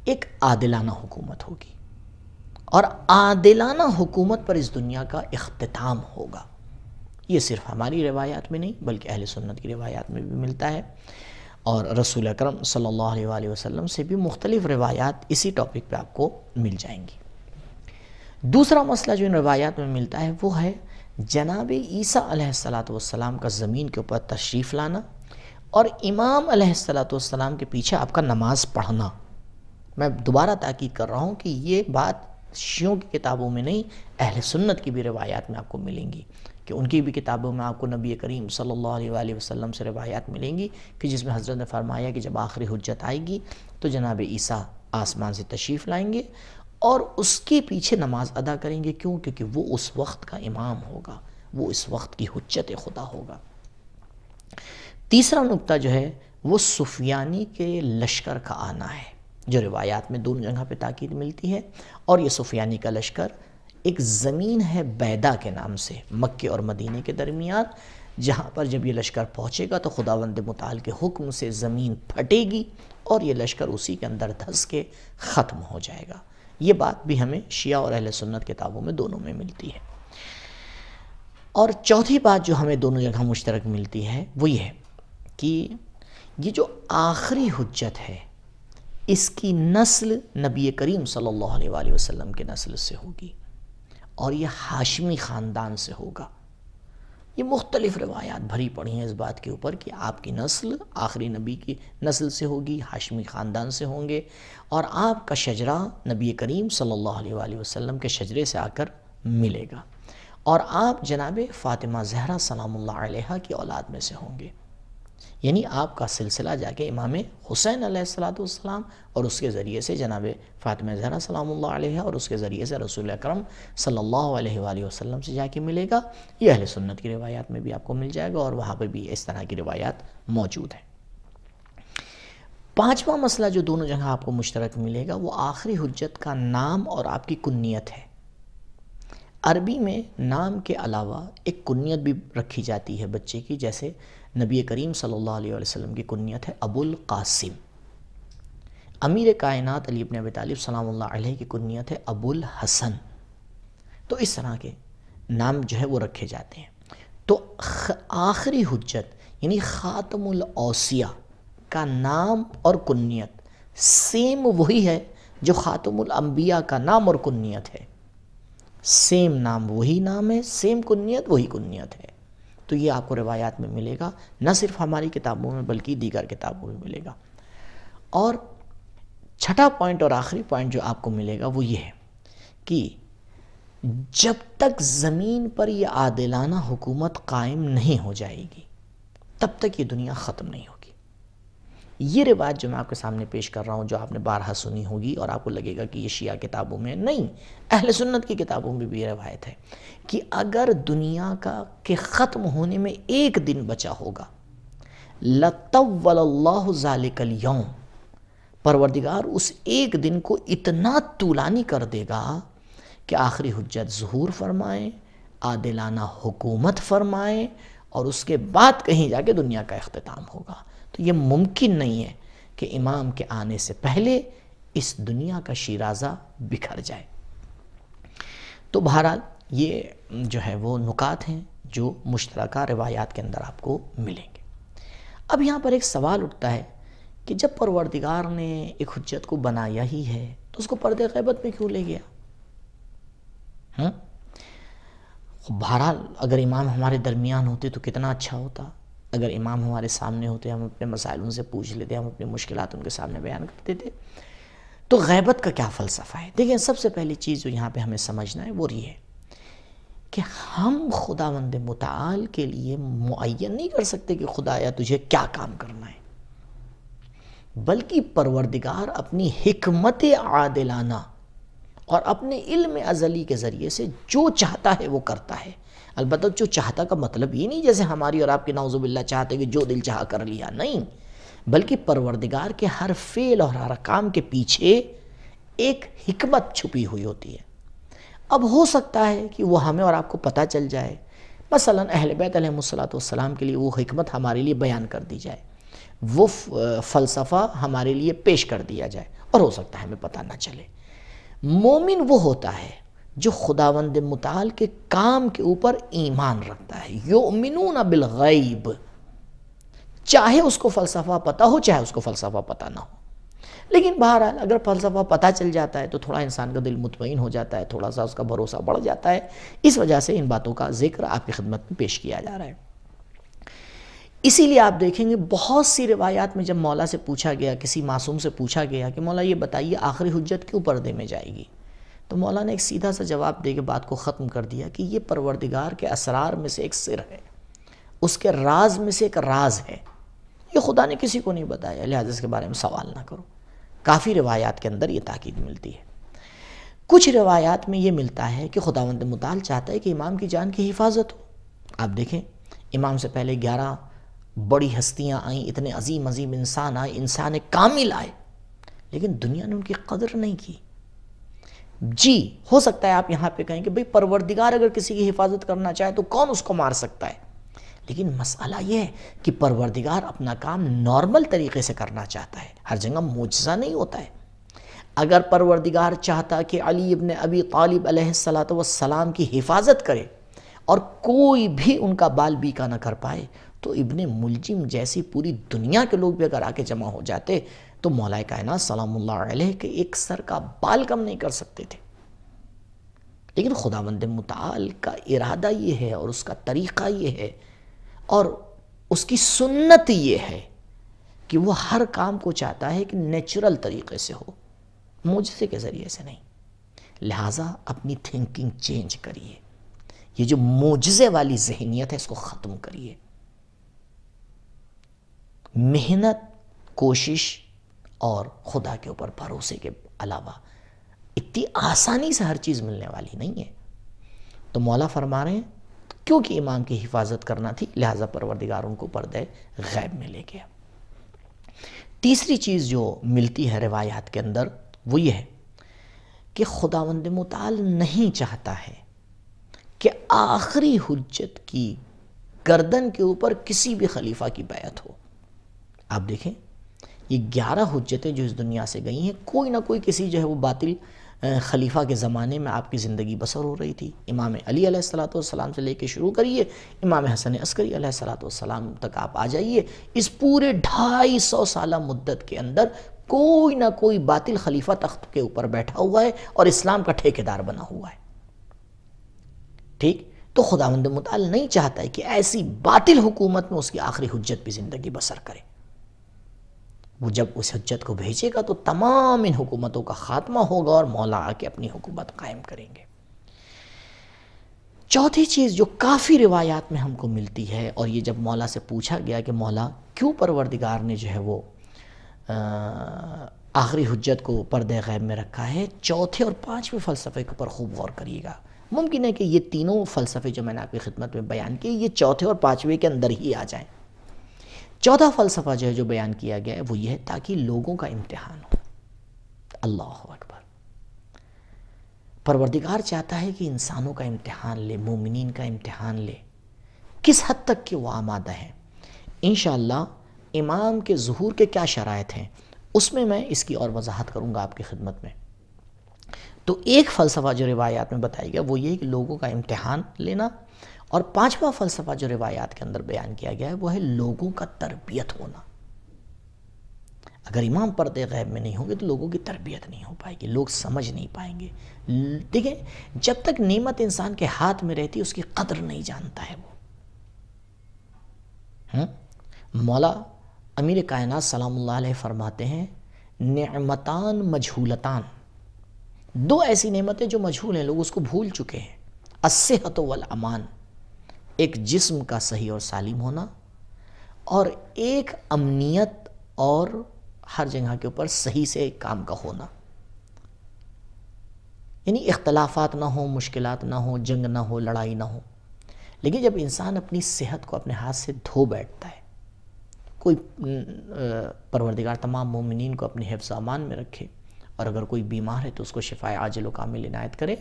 [SPEAKER 1] ایک عادلانہ حکومت ہوگی، اور عادلانہ حکومت پر اس دنیا کا اختتام ہوگا۔ یہ صرف ہماری روایات میں نہیں بلکہ اہل سنت کی روایات میں بھی ملتا ہے، اور رسول اکرم صلی اللہ علیہ وآلہ وسلم سے بھی مختلف روایات اسی ٹاپک پہ آپ کو مل جائیں گی۔ دوسرا مسئلہ جو ان روایات میں ملتا ہے وہ ہے جناب عیسیٰ علیہ السلام کا زمین کے اوپر تشریف لانا اور امام علیہ السلام کے پیچھے آپ کا نماز پڑھنا۔ میں دوبارہ تاکید کر رہا ہوں کہ یہ بات شیعوں کی کتابوں میں نہیں، اہل سنت کی بھی روایات میں آپ کو ملیں گی، کہ ان کی بھی کتابوں میں آپ کو نبی کریم صلی اللہ علیہ وآلہ وسلم سے روایات ملیں گی کہ جس میں حضرت نے فرمایا کہ جب آخری حجت آئے گی تو جناب عیسیٰ آسمان سے تشریف لائیں گے اور اس کے پیچھے نماز ادا کریں گے۔ کیوں؟ کیونکہ وہ اس وقت کا امام ہوگا، وہ اس وقت کی حجت خدا ہوگا۔ تیسرا نقطہ جو ہے وہ سفیانی کے لشکر کا آنا ہے، جو روایات میں دونوں جگہ پہ تاکید ملتی ہے، اور یہ سفیانی کا لشکر ایک زمین ہے بیدا کے نام سے مکے اور مدینے کے درمیان، جہاں پر جب یہ لشکر پہنچے گا تو خداوند متعال کے حکم سے زمین پھٹے گی اور یہ لشکر اسی کے اندر دھس کے ختم ہو جائے گا۔ یہ بات بھی ہمیں شیعہ اور اہل سنت کتابوں میں دونوں میں ملتی ہے۔ اور چوتھی بات جو ہمیں دونوں جگہ مشترک ملتی ہے وہ یہ ہے کہ یہ جو آخری حجت ہے اس کی نسل نبی کریم صلی اللہ علیہ وآلہ وسلم کے نسل سے ہوگی، اور یہ ہاشمی خاندان سے ہوگا۔ یہ مختلف روایات بھری پڑی ہیں اس بات کے اوپر کہ آپ کی نسل آخری نبی کی نسل سے ہوگی، ہاشمی خاندان سے ہوں گے، اور آپ کا شجرہ نبی کریم صلی اللہ علیہ وآلہ وسلم کے شجرے سے آ کر ملے گا، اور آپ جناب فاطمہ زہرا سلام اللہ علیہا کی اولاد میں سے ہوں گے۔ یعنی آپ کا سلسلہ جا کے امام حسین علیہ السلام اور اس کے ذریعے سے جناب فاطمہ زہرا سلام اللہ علیہا اور اس کے ذریعے سے رسول اکرم صلی اللہ علیہ وآلہ وسلم سے جا کے ملے گا۔ یہ اہل سنت کی روایات میں بھی آپ کو مل جائے گا، اور وہاں پہ بھی اس طرح کی روایات موجود ہیں۔ پانچواں مسئلہ جو دونوں جگہ آپ کو مشترک ملے گا وہ آخری حجت کا نام اور آپ کی کنیت ہے۔ عربی میں نام کے علاوہ ایک کنیت بھی رکھی جاتی ہے بچے کی، جیسے نبی کریم صلی اللہ علیہ وسلم کی کنیت ہے ابو القاسم، امیر کائنات علی بن ابی طالب سلام اللہ علیہ کی کنیت ہے ابو الحسن۔ تو اس طرح کے نام جو ہے وہ رکھے جاتے ہیں۔ تو آخری حجت یعنی خاتم الاوصیاء کا نام اور کنیت سیم وہی ہے جو خاتم الانبیاء کا نام اور کنیت ہے۔ سیم نام وہی نام ہے، سیم کنیت وہی کنیت ہے۔ تو یہ آپ کو روایات میں ملے گا، نہ صرف ہماری کتابوں میں بلکہ دیگر کتابوں میں ملے گا۔ اور چھٹا پوائنٹ اور آخری پوائنٹ جو آپ کو ملے گا وہ یہ ہے کہ جب تک زمین پر یہ عادلانہ حکومت قائم نہیں ہو جائے گی تب تک یہ دنیا ختم نہیں ہوگی۔ یہ روایت جو میں آپ کے سامنے پیش کر رہا ہوں، جو آپ نے بارہا سنی ہوگی اور آپ کو لگے گا کہ یہ شیعہ کتابوں میں نہیں، اہل سنت کی کتابوں میں بھی یہ روایت ہے کہ اگر دنیا کے ختم ہونے میں ایک دن بچا ہوگا لَطَوَّلَ اللَّهُ ذَلِكَ الْيَوْمِ، پروردگار اس ایک دن کو اتنا طولانی کر دے گا کہ آخری حجت ظہور فرمائیں، عادلانہ حکومت فرمائیں، اور اس کے بعد کہیں جا کے دنیا کا اختتام ہوگا۔ تو یہ ممکن نہیں ہے کہ امام کے آنے سے پہلے اس دنیا کا شیرازہ بکھر جائے۔ تو بہرحال یہ جو ہے وہ نکات ہیں جو مشترکہ روایات کے اندر آپ کو ملیں گے۔ اب یہاں پر ایک سوال اٹھتا ہے کہ جب پروردگار نے ایک حجت کو بنایا ہی ہے تو اس کو پردے غیبت میں کیوں لے گیا؟ بہرحال اگر امام ہمارے درمیان ہوتے تو کتنا اچھا ہوتا، اگر امام ہمارے سامنے ہوتے ہم اپنے مسائل ان سے پوچھ لیتے، ہم اپنی مشکلات ان کے سامنے بیان کرتے تھے۔ تو غیبت کا کیا فلسفہ ہے؟ دیکھیں، سب سے پہلی چیز جو یہاں پہ ہمیں سمجھنا ہے وہ یہ ہے کہ ہم خداوند متعال کے لیے معین نہیں کر سکتے کہ خدایا تجھے کیا کام کرنا ہے، بلکہ پروردگار اپنی حکمت عادلانہ اور اپنے علم ازلی کے ذریعے سے جو چاہتا ہے وہ کرتا ہے۔ البتہ جو چاہتا کا مطلب یہ نہیں جیسے ہماری اور آپ کے نعوذ باللہ چاہتے کہ جو دل چاہا کر لیا، نہیں، بلکہ پروردگار کے ہر فعل اور ہر کام کے پیچھے ایک حکمت چھپی ہوئی ہوتی ہے۔ اب ہو سکتا ہے کہ وہ ہمیں اور آپ کو پتہ چل جائے، مثلا اہل بیت علیہ السلام کے لیے وہ حکمت ہمارے لیے بیان کر دی جائے، وہ فلسفہ ہمارے لیے پیش کر دیا جائے، اور ہو سکتا ہے ہمیں پتہ نہ چلے۔ مومن وہ ہوتا ہے جو خداوند متعال کے کام کے اوپر ایمان رکھتا ہے، یؤمنون بالغیب، چاہے اس کو فلسفہ پتہ ہو چاہے اس کو فلسفہ پتہ نہ ہو۔ لیکن بہرحال اگر فلسفہ پتہ چل جاتا ہے تو تھوڑا انسان کا دل مطمئن ہو جاتا ہے، تھوڑا سا اس کا بھروسہ بڑھ جاتا ہے۔ اس وجہ سے ان باتوں کا ذکر آپ کی خدمت میں پیش کیا جا رہا ہے۔ اسی لیے آپ دیکھیں گے بہت سی روایات میں جب مولا سے پوچھا گیا، کسی معصوم سے پوچھا گیا کہ مولا یہ بتائیے آخری حجت کیوں پردے میں جائے گی، تو مولا نے ایک سیدھا سا جواب دے کے بات کو ختم کر دیا کہ یہ پروردگار کے اسرار میں سے ایک سر ہے، اس کے راز میں سے ایک راز ہے، یہ خدا نے کسی کو نہیں بتایا، لہٰذا اس کے بارے میں سوال نہ کرو۔ کافی روایات کے اندر یہ تاکید ملتی ہے۔ کچھ روایات میں یہ ملتا ہے کہ خداوند متعال چاہتا ہے کہ امام کی جان کی حفاظت ہو۔ آپ دیکھیں، امام سے پہلے 11 بڑی ہستیاں آئیں، اتنے عظیم عظیم انسان آئے، انسان کامل آئے، لیکن دنیا نے ان کی قدر نہیں کی۔ جی ہو سکتا ہے آپ یہاں پہ کہیں کہ بھئی پروردگار اگر کسی کی حفاظت کرنا چاہے تو کون اس کو مار سکتا ہے، لیکن مسئلہ یہ ہے کہ پروردگار اپنا کام نارمل طریقے سے کرنا چاہتا ہے، ہر جگہ معجزہ نہیں ہوتا ہے۔ اگر پروردگار چاہتا کہ علی ابن ابی طالب علیہ السلام کی حفاظت کرے اور کوئی بھی ان کا بال بیکا نہ کر پائے، تو ابن ملجم جیسی پوری دنیا کے لوگ بھی اگر آ کے جمع ہو جاتے تو مولا کائنات سلام اللہ علیہ کے ایک سر کا بال کم نہیں کر سکتے تھے۔ لیکن خداوند متعال کا ارادہ یہ ہے اور اس کا طریقہ یہ ہے اور اس کی سنت یہ ہے کہ وہ ہر کام کو چاہتا ہے کہ نیچرل طریقے سے ہو، معجزے کے ذریعے سے نہیں۔ لہٰذا اپنی تھنکنگ چینج کریے، یہ جو معجزے والی ذہنیت ہے اس کو ختم کریے۔ محنت، کوشش اور خدا کے اوپر بھروسے کے علاوہ اتنی آسانی سے ہر چیز ملنے والی نہیں ہے۔ تو مولا فرما رہے ہیں کیونکہ امام کی حفاظت کرنا تھی، لہٰذا پروردگار ان کو پردے غیب میں لے گیا۔ تیسری چیز جو ملتی ہے روایات کے اندر وہ یہ ہے کہ خداوند متعال نہیں چاہتا ہے کہ آخری حجت کی گردن کے اوپر کسی بھی خلیفہ کی بیعت ہو۔ آپ دیکھیں یہ 11 حجتیں جو اس دنیا سے گئی ہیں، کوئی نہ کوئی کسی جو ہے وہ باطل خلیفہ کے زمانے میں آپ کی زندگی بسر ہو رہی تھی۔ امام علی علیہ السلام سے لے کے شروع کریے، امام حسن عسکری علیہ السلام تک آپ آ جائیے، اس پورے 250 سالہ مدت کے اندر کوئی نہ کوئی باطل خلیفہ تخت کے اوپر بیٹھا ہوا ہے اور اسلام کا ٹھیکیدار بنا ہوا ہے۔ ٹھیک، تو خداوند متعال نہیں چاہتا ہے کہ ایسی باطل حکومت میں اس کی آخری حجت بھی زندگی بسر کرے۔ وہ جب اس حجت کو بھیجے گا تو تمام ان حکومتوں کا خاتمہ ہوگا اور مولا آ کے اپنی حکومت قائم کریں گے۔ چوتھی چیز جو کافی روایات میں ہم کو ملتی ہے، اور یہ جب مولا سے پوچھا گیا کہ مولا کیوں پروردگار نے جو ہے وہ آخری حجت کو پردے غیب میں رکھا ہے، چوتھے اور پانچویں فلسفے کے اوپر خوب غور کریے گا۔ ممکن ہے کہ یہ تینوں فلسفے جو میں نے آپ کی خدمت میں بیان کیے یہ چوتھے اور پانچویں کے اندر ہی آ جائیں۔ چوتھا فلسفہ جو ہے جو بیان کیا گیا ہے وہ یہ ہے تاکہ لوگوں کا امتحان ہو۔ اللہ اکبر! پروردگار چاہتا ہے کہ انسانوں کا امتحان لے، مومنین کا امتحان لے، کس حد تک کہ وہ آمادہ ہیں۔ انشاءاللہ امام کے ظہور کے کیا شرائط ہیں اس میں میں اس کی اور وضاحت کروں گا آپ کی خدمت میں۔ تو ایک فلسفہ جو روایات میں بتایا گیا وہ یہ ہے کہ لوگوں کا امتحان لینا، اور پانچواں فلسفہ جو روایات کے اندر بیان کیا گیا ہے وہ ہے لوگوں کا تربیت ہونا۔ اگر امام پردے غیب میں نہیں ہوں گے تو لوگوں کی تربیت نہیں ہو پائے گی، لوگ سمجھ نہیں پائیں گے۔ دیکھیں جب تک نعمت انسان کے ہاتھ میں رہتی اس کی قدر نہیں جانتا ہے وہ۔ مولا امیر کائنات سلام اللہ علیہ فرماتے ہیں نعمتان مجہولتان، دو ایسی نعمتیں جو مجہول ہیں، لوگ اس کو بھول چکے ہیں. الصحت والامان، ایک جسم کا صحیح اور سالم ہونا، اور ایک امنیت اور ہر جگہ کے اوپر صحیح سے کام کا ہونا. یعنی اختلافات نہ ہوں، مشکلات نہ ہوں، جنگ نہ ہو، لڑائی نہ ہو. لیکن جب انسان اپنی صحت کو اپنے ہاتھ سے دھو بیٹھتا ہے، کوئی پروردگار تمام مومنین کو اپنے حفظ و امان میں رکھے، اور اگر کوئی بیمار ہے تو اس کو شفائے عاجل و کامل عنایت کرے.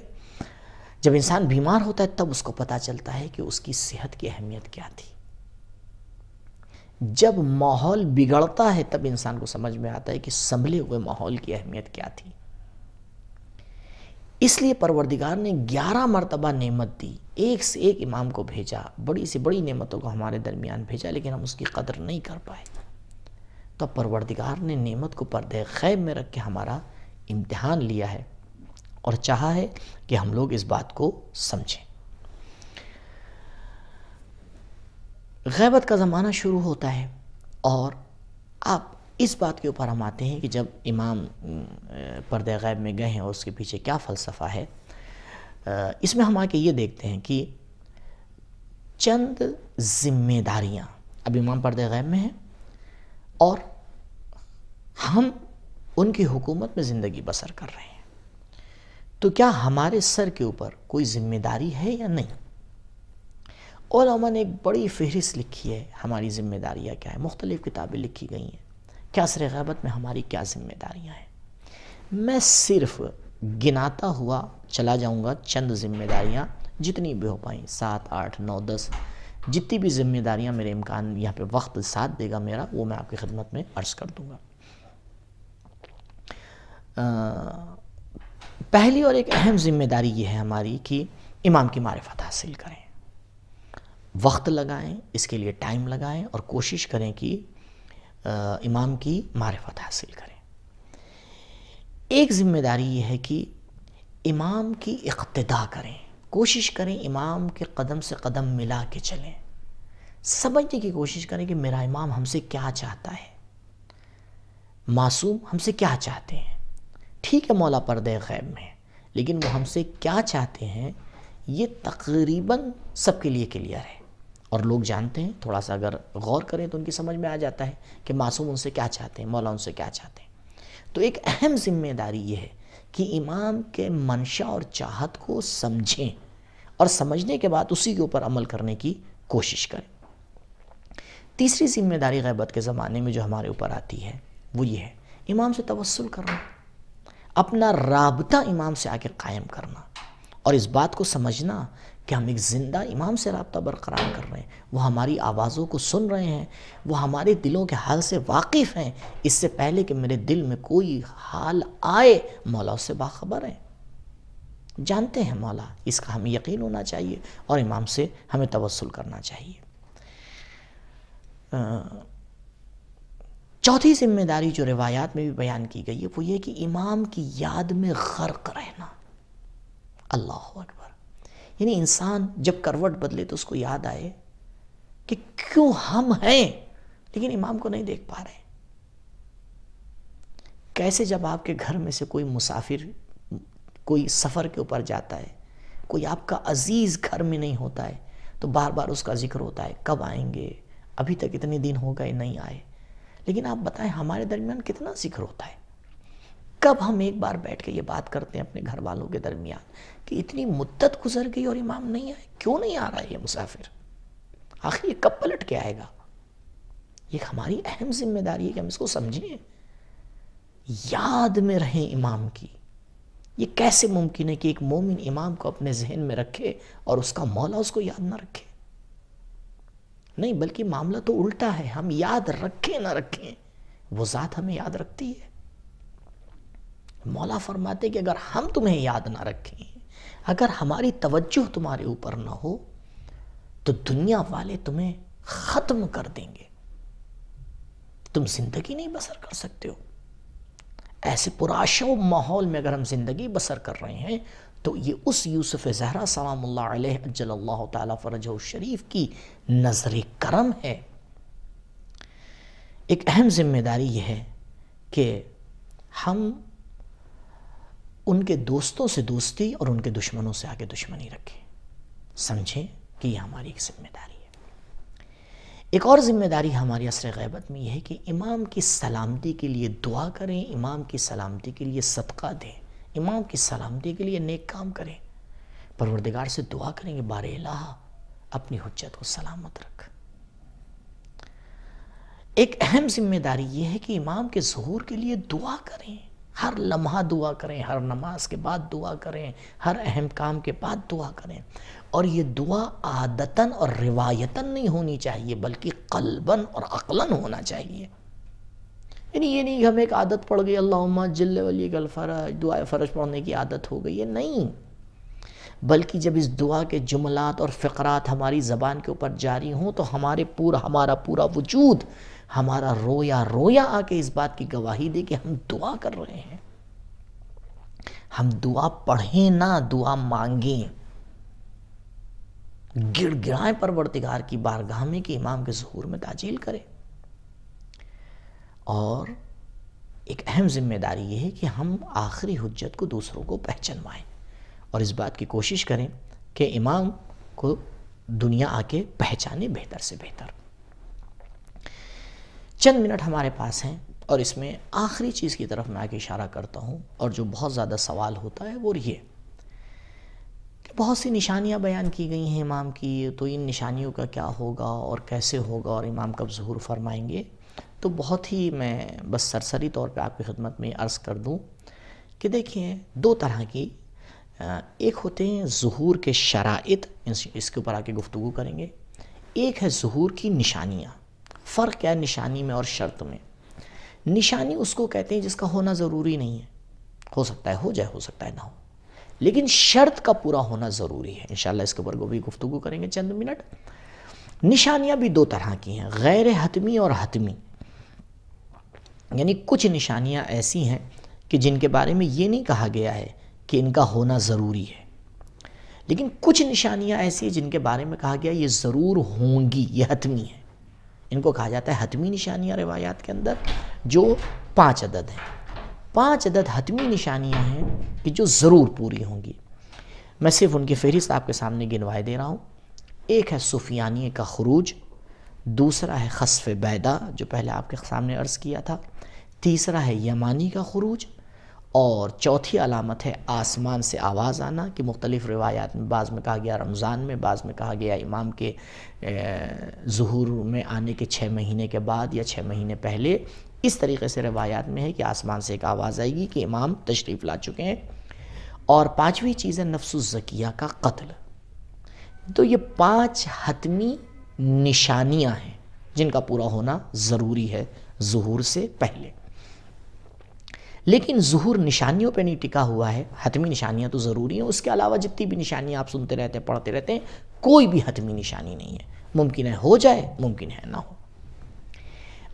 [SPEAKER 1] جب انسان بیمار ہوتا ہے تب اس کو پتہ چلتا ہے کہ اس کی صحت کی اہمیت کیا تھی. جب ماحول بگڑتا ہے تب انسان کو سمجھ میں آتا ہے کہ سنبھلے ہوئے ماحول کی اہمیت کیا تھی. اس لیے پروردگار نے 11 مرتبہ نعمت دی، ایک سے ایک امام کو بھیجا، بڑی سے بڑی نعمتوں کو ہمارے درمیان بھیجا، لیکن ہم اس کی قدر نہیں کر پائے. تو پروردگار نے نعمت کو پردہ غیب میں رکھ کے ہمارا امتحان لیا ہے، اور چاہا ہے کہ ہم لوگ اس بات کو سمجھیں. غیبت کا زمانہ شروع ہوتا ہے، اور آپ اس بات کے اوپر ہم آتے ہیں کہ جب امام پردہ غیب میں گئے ہیں اور اس کے پیچھے کیا فلسفہ ہے. اس میں ہم آ کے یہ دیکھتے ہیں کہ چند ذمہ داریاں، اب امام پردہ غیب میں ہیں اور ہم ان کی حکومت میں زندگی بسر کر رہے ہیں، تو کیا ہمارے سر کے اوپر کوئی ذمہ داری ہے یا نہیں؟ علماء نے ایک بڑی فہرست لکھی ہے ہماری ذمہ داریاں کیا ہیں، مختلف کتابیں لکھی گئی ہیں کہ عصر غیبت میں ہماری کیا ذمہ داریاں ہیں. میں صرف گناتا ہوا چلا جاؤں گا چند ذمہ داریاں، جتنی بھی ہو پائیں، 7، 8، 9، 10، جتنی بھی ذمہ داریاں میرے امکان یہاں پہ وقت ساتھ دے گا میرا، وہ میں آپ کی خدمت میں عرض کر دوں گا. پہلی اور ایک اہم ذمہ داری یہ ہے ہماری کہ امام کی معرفت حاصل کریں، وقت لگائیں، اس کے لیے ٹائم لگائیں، اور کوشش کریں کہ امام کی معرفت حاصل کریں. ایک ذمہ داری یہ ہے کہ امام کی اقتداء کریں، کوشش کریں امام کے قدم سے قدم ملا کے چلیں، سمجھنے کی کوشش کریں کہ میرا امام ہم سے کیا چاہتا ہے، معصوم ہم سے کیا چاہتے ہیں. ٹھیک ہے مولا پردہ غیب میں، لیکن وہ ہم سے کیا چاہتے ہیں یہ تقریباً سب کے لیے کلیئر ہے، اور لوگ جانتے ہیں، تھوڑا سا اگر غور کریں تو ان کی سمجھ میں آ جاتا ہے کہ معصوم ان سے کیا چاہتے ہیں، مولا ان سے کیا چاہتے ہیں. تو ایک اہم ذمہ داری یہ ہے کہ امام کے منشا اور چاہت کو سمجھیں، اور سمجھنے کے بعد اسی کے اوپر عمل کرنے کی کوشش کریں. تیسری ذمہ داری غیبت کے زمانے میں جو ہمارے اوپر آتی ہے وہ یہ ہے امام سے توسل کرنا، اپنا رابطہ امام سے آ کے قائم کرنا، اور اس بات کو سمجھنا کہ ہم ایک زندہ امام سے رابطہ برقرار کر رہے ہیں، وہ ہماری آوازوں کو سن رہے ہیں، وہ ہمارے دلوں کے حال سے واقف ہیں، اس سے پہلے کہ میرے دل میں کوئی حال آئے مولا اس سے باخبر ہیں، جانتے ہیں مولا. اس کا ہمیں یقین ہونا چاہیے، اور امام سے ہمیں توسل کرنا چاہیے. چوتھی ذمہ داری جو روایات میں بھی بیان کی گئی ہے وہ یہ کہ امام کی یاد میں غرق رہنا. اللہ اکبر. یعنی انسان جب کروٹ بدلے تو اس کو یاد آئے کہ کیوں ہم ہیں لیکن امام کو نہیں دیکھ پا رہے. کیسے جب آپ کے گھر میں سے کوئی مسافر کوئی سفر کے اوپر جاتا ہے، کوئی آپ کا عزیز گھر میں نہیں ہوتا ہے، تو بار بار اس کا ذکر ہوتا ہے کب آئیں گے، ابھی تک اتنے دن ہو گئے نہیں آئے. لیکن آپ بتائیں ہمارے درمیان کتنا ذکر ہوتا ہے، کب ہم ایک بار بیٹھ کے یہ بات کرتے ہیں اپنے گھر والوں کے درمیان کہ اتنی مدت گزر گئی اور امام نہیں آئے، کیوں نہیں آ رہا ہے یہ مسافر، آخر یہ کب پلٹ کے آئے گا. یہ ہماری اہم ذمہ داری ہے کہ ہم اس کو سمجھیں، یاد میں رہیں امام کی. یہ کیسے ممکن ہے کہ ایک مومن امام کو اپنے ذہن میں رکھے اور اس کا مولا اس کو یاد نہ رکھے؟ نہیں، بلکہ معاملہ تو الٹا ہے، ہم یاد رکھیں نہ رکھیں وہ ذات ہمیں یاد رکھتی ہے. مولا فرماتے کہ اگر ہم تمہیں یاد نہ رکھیں، اگر ہماری توجہ تمہارے اوپر نہ ہو تو دنیا والے تمہیں ختم کر دیں گے، تم زندگی نہیں بسر کر سکتے ہو. ایسے پرآشوب ماحول میں اگر ہم زندگی بسر کر رہے ہیں تو یہ اس یوسف زہرا سلام اللہ علیہ اجل اللہ تعالیٰ فرجہ الشریف کی نظر کرم ہے. ایک اہم ذمہ داری یہ ہے کہ ہم ان کے دوستوں سے دوستی اور ان کے دشمنوں سے آگے دشمنی رکھیں. سمجھیں کہ یہ ہماری ایک ذمہ داری ہے. ایک اور ذمہ داری ہماری عصر غیبت میں یہ ہے کہ امام کی سلامتی کے لیے دعا کریں، امام کی سلامتی کے لیے صدقہ دیں، امام کی سلامتی کے لیے نیک کام کریں. پروردگار سے دعا کریں کہ بار الہ اپنی حجت کو سلامت رکھ. ایک اہم ذمہ داری یہ ہے کہ امام کے ظہور کے لیے دعا کریں، ہر لمحہ دعا کریں، ہر نماز کے بعد دعا کریں، ہر اہم کام کے بعد دعا کریں. اور یہ دعا عادتاً اور روایتاً نہیں ہونی چاہیے بلکہ قلباً اور عقلاً ہونا چاہیے. یعنی یہ نہیں کہ ہمیں ایک عادت پڑ گئی اللہم جل ولی الفرج، دعائے فرج پڑھنے کی عادت ہو گئی ہے، نہیں، بلکہ جب اس دعا کے جملات اور فقرات ہماری زبان کے اوپر جاری ہوں تو ہمارا پورا وجود، ہمارا رویا آ کے اس بات کی گواہی دے کہ ہم دعا کر رہے ہیں. ہم دعا پڑھیں نہ دعا مانگیں، گڑ گڑائیں پروردگار کی بارگاہ میں کہ امام کے ظہور میں تعجیل کرے. اور ایک اہم ذمہ داری یہ ہے کہ ہم آخری حجت کو دوسروں کو پہچنوائیں اور اس بات کی کوشش کریں کہ امام کو دنیا آ کے پہچانے بہتر سے بہتر. چند منٹ ہمارے پاس ہیں اور اس میں آخری چیز کی طرف میں آ کے اشارہ کرتا ہوں، اور جو بہت زیادہ سوال ہوتا ہے وہ یہ کہ بہت سی نشانیاں بیان کی گئی ہیں امام کی، تو ان نشانیوں کا کیا ہوگا اور کیسے ہوگا اور امام کب ظہور فرمائیں گے. تو بہت ہی میں بس سرسری طور پہ آپ کی خدمت میں عرض کر دوں کہ دیکھیں دو طرح کی، ایک ہوتے ہیں ظہور کے شرائط، اس کے اوپر آ کے گفتگو کریں گے. ایک ہے ظہور کی نشانیاں. فرق کیا ہے نشانی میں اور شرط میں؟ نشانی اس کو کہتے ہیں جس کا ہونا ضروری نہیں ہے، ہو سکتا ہے ہو جائے، ہو سکتا ہے نہ ہو، لیکن شرط کا پورا ہونا ضروری ہے. انشاءاللہ اس کے اوپر بھی گفتگو کریں گے چند منٹ. نشانیاں بھی دو طرح کی ہیں، غیر حتمی اور حتمی. یعنی کچھ نشانیاں ایسی ہیں کہ جن کے بارے میں یہ نہیں کہا گیا ہے کہ ان کا ہونا ضروری ہے، لیکن کچھ نشانیاں ایسی ہیں جن کے بارے میں کہا گیا یہ ضرور ہوں گی، یہ حتمی ہے. ان کو کہا جاتا ہے حتمی نشانیاں روایات کے اندر، جو 5 عدد ہیں. 5 عدد حتمی نشانیاں ہیں کہ جو ضرور پوری ہوں گی. میں صرف ان کی فہرست آپ کے سامنے گنوائے دے رہا ہوں. ایک ہے سفیانیہ کا خروج، دوسرا ہے خسف بیدا جو پہلے آپ کے سامنے عرض کیا تھا، تیسرا ہے یمانی کا خروج، اور چوتھی علامت ہے آسمان سے آواز آنا، کہ مختلف روایات میں بعض میں کہا گیا رمضان میں، بعض میں کہا گیا امام کے ظہور میں آنے کے 6 مہینے کے بعد یا 6 مہینے پہلے. اس طریقے سے روایات میں ہے کہ آسمان سے ایک آواز آئے گی کہ امام تشریف لا چکے ہیں. اور 5ویں چیز ہے نفس الزکیہ کا قتل. تو یہ 5 حتمی نشانیاں ہیں جن کا پورا ہونا ضروری ہے ظہور سے پہلے. لیکن ظہور نشانیوں پہ نہیں ٹکا ہوا ہے. حتمی نشانیاں تو ضروری ہیں، اس کے علاوہ جتنی بھی نشانیاں آپ سنتے رہتے ہیں، پڑھتے رہتے ہیں، کوئی بھی حتمی نشانی نہیں ہے. ممکن ہے ہو جائے، ممکن ہے نہ ہو.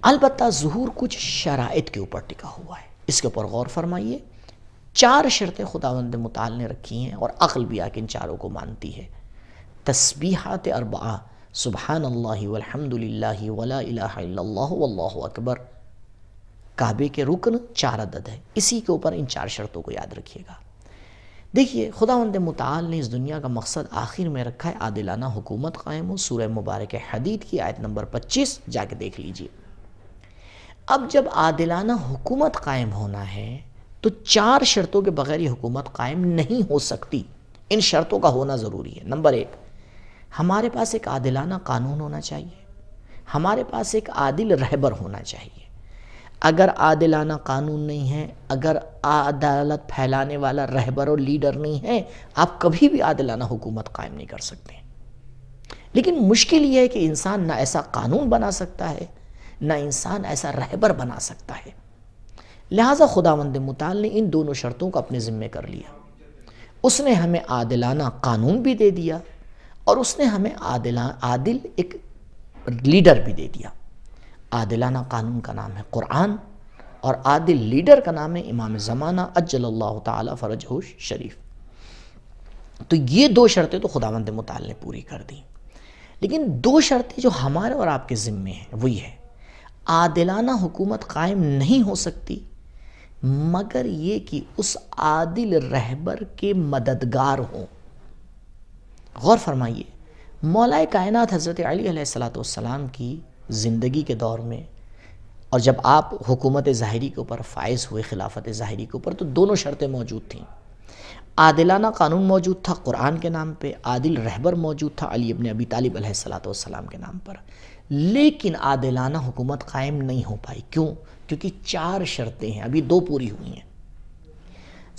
[SPEAKER 1] البتہ ظہور کچھ شرائط کے اوپر ٹکا ہوا ہے، اس کے اوپر غور فرمائیے. 4 شرطیں خداوند متعال نے رکھی ہیں اور عقل بھی آ کے ان چاروں کو مانتی ہے. تسبیحات 4، سبحان اللہ والحمد للہ ولا الہ الا اللہ واللہ اکبر. کعبے کے رکن 4 عدد ہے، اسی کے اوپر ان 4 شرطوں کو یاد رکھیے گا. دیکھیے خداوند متعال نے اس دنیا کا مقصد آخر میں رکھا ہے عادلانہ حکومت قائم ہو. سورہ مبارک حدید کی آیت نمبر 25 جا کے دیکھ لیجئے. اب جب عادلانہ حکومت قائم ہونا ہے تو 4 شرطوں کے بغیر یہ حکومت قائم نہیں ہو سکتی. ان شرطوں کا ہونا ضروری ہے. نمبر 1، ہمارے پاس ایک عادلانہ قانون ہونا چاہیے، ہمارے پاس ایک عادل رہبر ہونا چاہیے. اگر عادلانہ قانون نہیں ہے، اگر عدالت پھیلانے والا رہبر اور لیڈر نہیں ہے، آپ کبھی بھی عادلانہ حکومت قائم نہیں کر سکتے. لیکن مشکل یہ ہے کہ انسان نہ ایسا قانون بنا سکتا ہے، نہ انسان ایسا رہبر بنا سکتا ہے. لہٰذا خداوند متعال نے ان دونوں شرطوں کو اپنے ذمے کر لیا. اس نے ہمیں عادلانہ قانون بھی دے دیا اور اس نے ہمیں عادل ایک لیڈر بھی دے دیا. عادلانہ قانون کا نام ہے قرآن اور عادل لیڈر کا نام ہے امام زمانہ عجل اللہ تعالی فرجہ شریف. تو یہ 2 شرطیں تو خداوند متعال نے پوری کر دی. لیکن 2 شرطیں جو ہمارے اور آپ کے ذمے ہیں وہ یہ ہے، عادلانہ حکومت قائم نہیں ہو سکتی مگر یہ کہ اس عادل رہبر کے مددگار ہوں۔ غور فرمائیے، مولا کائنات حضرت علی علیہ السلام کی زندگی کے دور میں، اور جب آپ حکومت ظاہری کے اوپر فائز ہوئے، خلافت ظاہری کے اوپر، تو دونوں شرطیں موجود تھیں۔ عادلانہ قانون موجود تھا قرآن کے نام پہ، عادل رہبر موجود تھا علی ابن ابی طالب علیہ السلام کے نام پر، لیکن عادلانہ حکومت قائم نہیں ہو پائی۔ کیوں؟ کیونکہ 4 شرطیں ہیں، ابھی 2 پوری ہوئی ہیں۔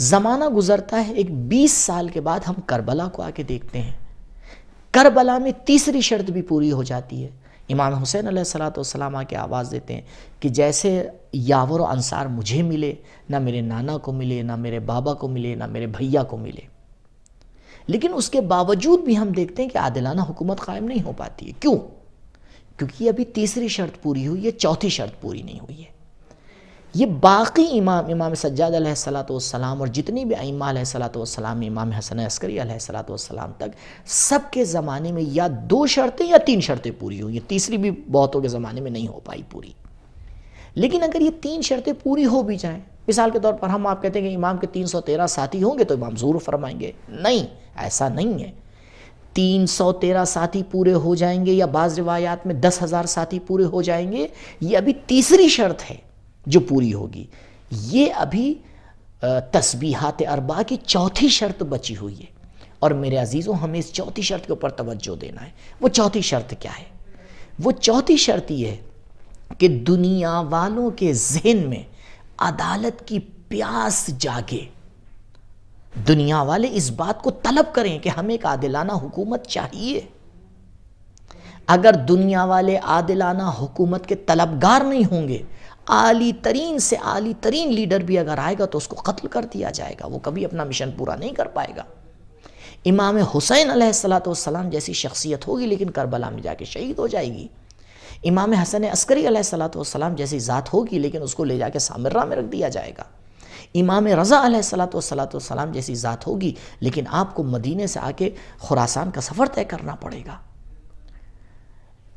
[SPEAKER 1] زمانہ گزرتا ہے، ایک 20 سال کے بعد ہم کربلا کو آ کے دیکھتے ہیں، کربلا میں تیسری شرط بھی پوری ہو جاتی ہے۔ امام حسین علیہ السلام آ کے آواز دیتے ہیں کہ جیسے یاور و انصار مجھے ملے، نہ میرے نانا کو ملے، نہ میرے بابا کو ملے، نہ میرے بھیا کو ملے۔ لیکن اس کے باوجود بھی ہم دیکھتے ہیں کہ عادلانہ حکومت قائم نہیں ہو پاتی ہے۔ کیوں؟ کیونکہ ابھی تیسری شرط پوری ہوئی ہے، چوتھی شرط پوری نہیں ہوئی ہے۔ یہ باقی امام سجاد علیہ السلام اور جتنی بھی ائمہ علیہ السلام، امام حسن عسکری علیہ السلام تک، سب کے زمانے میں یا 2 شرطیں یا 3 شرطیں پوری ہوئی ہیں، تیسری بھی بہتوں کے زمانے میں نہیں ہو پائی پوری۔ لیکن اگر یہ 3 شرطیں پوری ہو بھی جائیں، مثال کے طور پر ہم آپ کہتے ہیں کہ امام کے 313 ساتھی ہوں گے تو امام ظہور فرمائیں گے، نہیں، ایسا نہیں ہے۔ 313 ساتھی پورے ہو جائیں گے یا بعض روایات میں 10,000 ساتھی پورے ہو جائیں گے، یہ ابھی تیسری شرط ہے جو پوری ہوگی۔ یہ ابھی تسبیحات 4 کی چوتھی شرط بچی ہوئی ہے، اور میرے عزیزوں ہمیں اس چوتھی شرط کے اوپر توجہ دینا ہے۔ وہ چوتھی شرط کیا ہے؟ وہ چوتھی شرط یہ ہے کہ دنیا والوں کے ذہن میں عدالت کی پیاس جاگے، دنیا والے اس بات کو طلب کریں کہ ہمیں ایک عادلانہ حکومت چاہیے۔ اگر دنیا والے عادلانہ حکومت کے طلبگار نہیں ہوں گے، عالی ترین سے عالی ترین لیڈر بھی اگر آئے گا تو اس کو قتل کر دیا جائے گا، وہ کبھی اپنا مشن پورا نہیں کر پائے گا۔ امام حسین علیہ السلام جیسی شخصیت ہوگی لیکن کربلا میں جا کے شہید ہو جائے گی۔ امام حسن عسکری علیہ السلام جیسی ذات ہوگی لیکن اس کو لے جا کے سامرہ میں رکھ دیا جائے گا۔ امام رضا علیہ السلام جیسی ذات ہوگی لیکن آپ کو مدینے سے آ کے خراسان کا سفر طے کرنا پڑے گا۔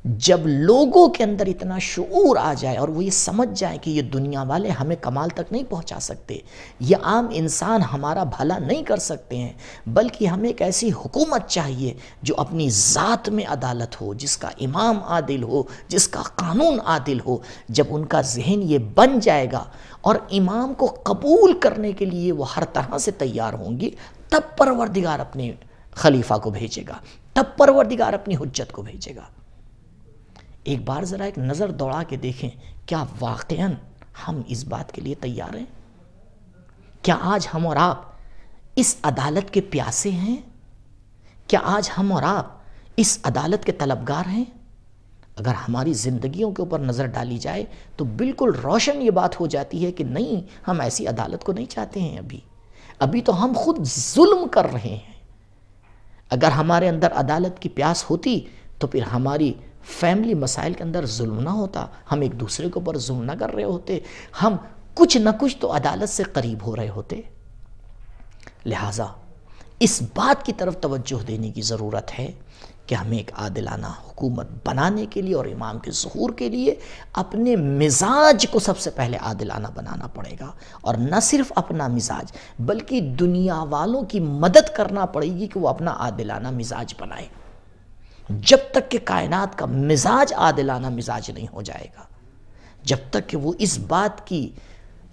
[SPEAKER 1] جب لوگوں کے اندر اتنا شعور آ جائے اور وہ یہ سمجھ جائیں کہ یہ دنیا والے ہمیں کمال تک نہیں پہنچا سکتے، یہ عام انسان ہمارا بھلا نہیں کر سکتے ہیں، بلکہ ہمیں ایک ایسی حکومت چاہیے جو اپنی ذات میں عدالت ہو، جس کا امام عادل ہو، جس کا قانون عادل ہو، جب ان کا ذہن یہ بن جائے گا اور امام کو قبول کرنے کے لیے وہ ہر طرح سے تیار ہوں گی، تب پروردگار اپنے خلیفہ کو بھیجے گا، تب پروردگار اپنی حجت کو بھیجے گا۔ ایک بار ذرا ایک نظر دوڑا کے دیکھیں، کیا واقعاً ہم اس بات کے لیے تیار ہیں؟ کیا آج ہم اور آپ اس عدالت کے پیاسے ہیں؟ کیا آج ہم اور آپ اس عدالت کے طلبگار ہیں؟ اگر ہماری زندگیوں کے اوپر نظر ڈالی جائے تو بالکل روشن یہ بات ہو جاتی ہے کہ نہیں، ہم ایسی عدالت کو نہیں چاہتے ہیں۔ ابھی تو ہم خود ظلم کر رہے ہیں۔ اگر ہمارے اندر عدالت کی پیاس ہوتی تو پھر ہماری فیملی مسائل کے اندر ظلم نہ ہوتا، ہم ایک دوسرے کے اوپر ظلم نہ کر رہے ہوتے، ہم کچھ نہ کچھ تو عدالت سے قریب ہو رہے ہوتے۔ لہٰذا اس بات کی طرف توجہ دینے کی ضرورت ہے کہ ہمیں ایک عادلانہ حکومت بنانے کے لیے اور امام کے ظہور کے لیے اپنے مزاج کو سب سے پہلے عادلانہ بنانا پڑے گا، اور نہ صرف اپنا مزاج بلکہ دنیا والوں کی مدد کرنا پڑے گی کہ وہ اپنا عادلانہ مزاج بنائے۔ جب تک کہ کائنات کا مزاج عادلانہ مزاج نہیں ہو جائے گا، جب تک کہ وہ اس بات کی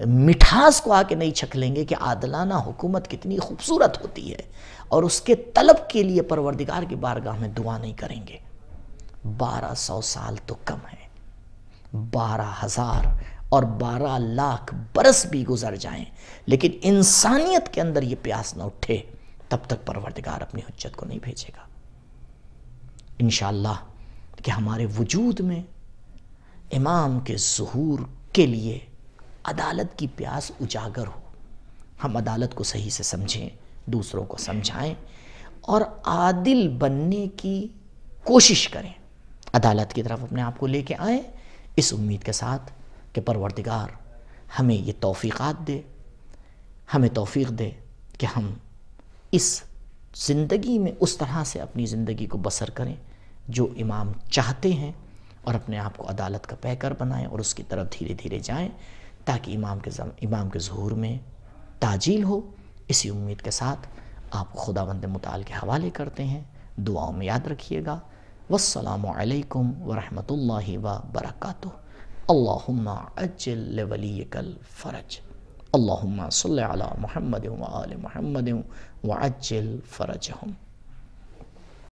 [SPEAKER 1] مٹھاس کو آ کے نہیں چھک لیں گے کہ عادلانہ حکومت کتنی خوبصورت ہوتی ہے، اور اس کے طلب کے لیے پروردگار کی بارگاہ میں دعا نہیں کریں گے۔ 1200 سال تو کم ہے، 12,000 اور 12 لاکھ برس بھی گزر جائیں لیکن انسانیت کے اندر یہ پیاس نہ اٹھے، تب تک پروردگار اپنی حجت کو نہیں بھیجے گا۔ انشاءاللہ کہ ہمارے وجود میں امام کے ظہور کے لیے عدالت کی پیاس اجاگر ہو، ہم عدالت کو صحیح سے سمجھیں، دوسروں کو سمجھائیں اور عادل بننے کی کوشش کریں، عدالت کی طرف اپنے آپ کو لے کے آئیں، اس امید کے ساتھ کہ پروردگار ہمیں یہ توفیقات دے، ہمیں توفیق دے کہ ہم اس زندگی میں اس طرح سے اپنی زندگی کو بسر کریں جو امام چاہتے ہیں، اور اپنے آپ کو عدالت کا پیکر بنائیں اور اس کی طرف دھیرے دھیرے جائیں تاکہ امام کے ظہور میں تعجیل ہو۔ اسی امید کے ساتھ آپ کو خداوند متعال کے حوالے کرتے ہیں، دعاؤں میں یاد رکھیے گا۔ والسلام علیکم ورحمۃ اللہ وبرکاتہ۔ اللہم عجل لولیک الفرج، اللہم صلی علی محمد وآل محمد وعجل فرجہم۔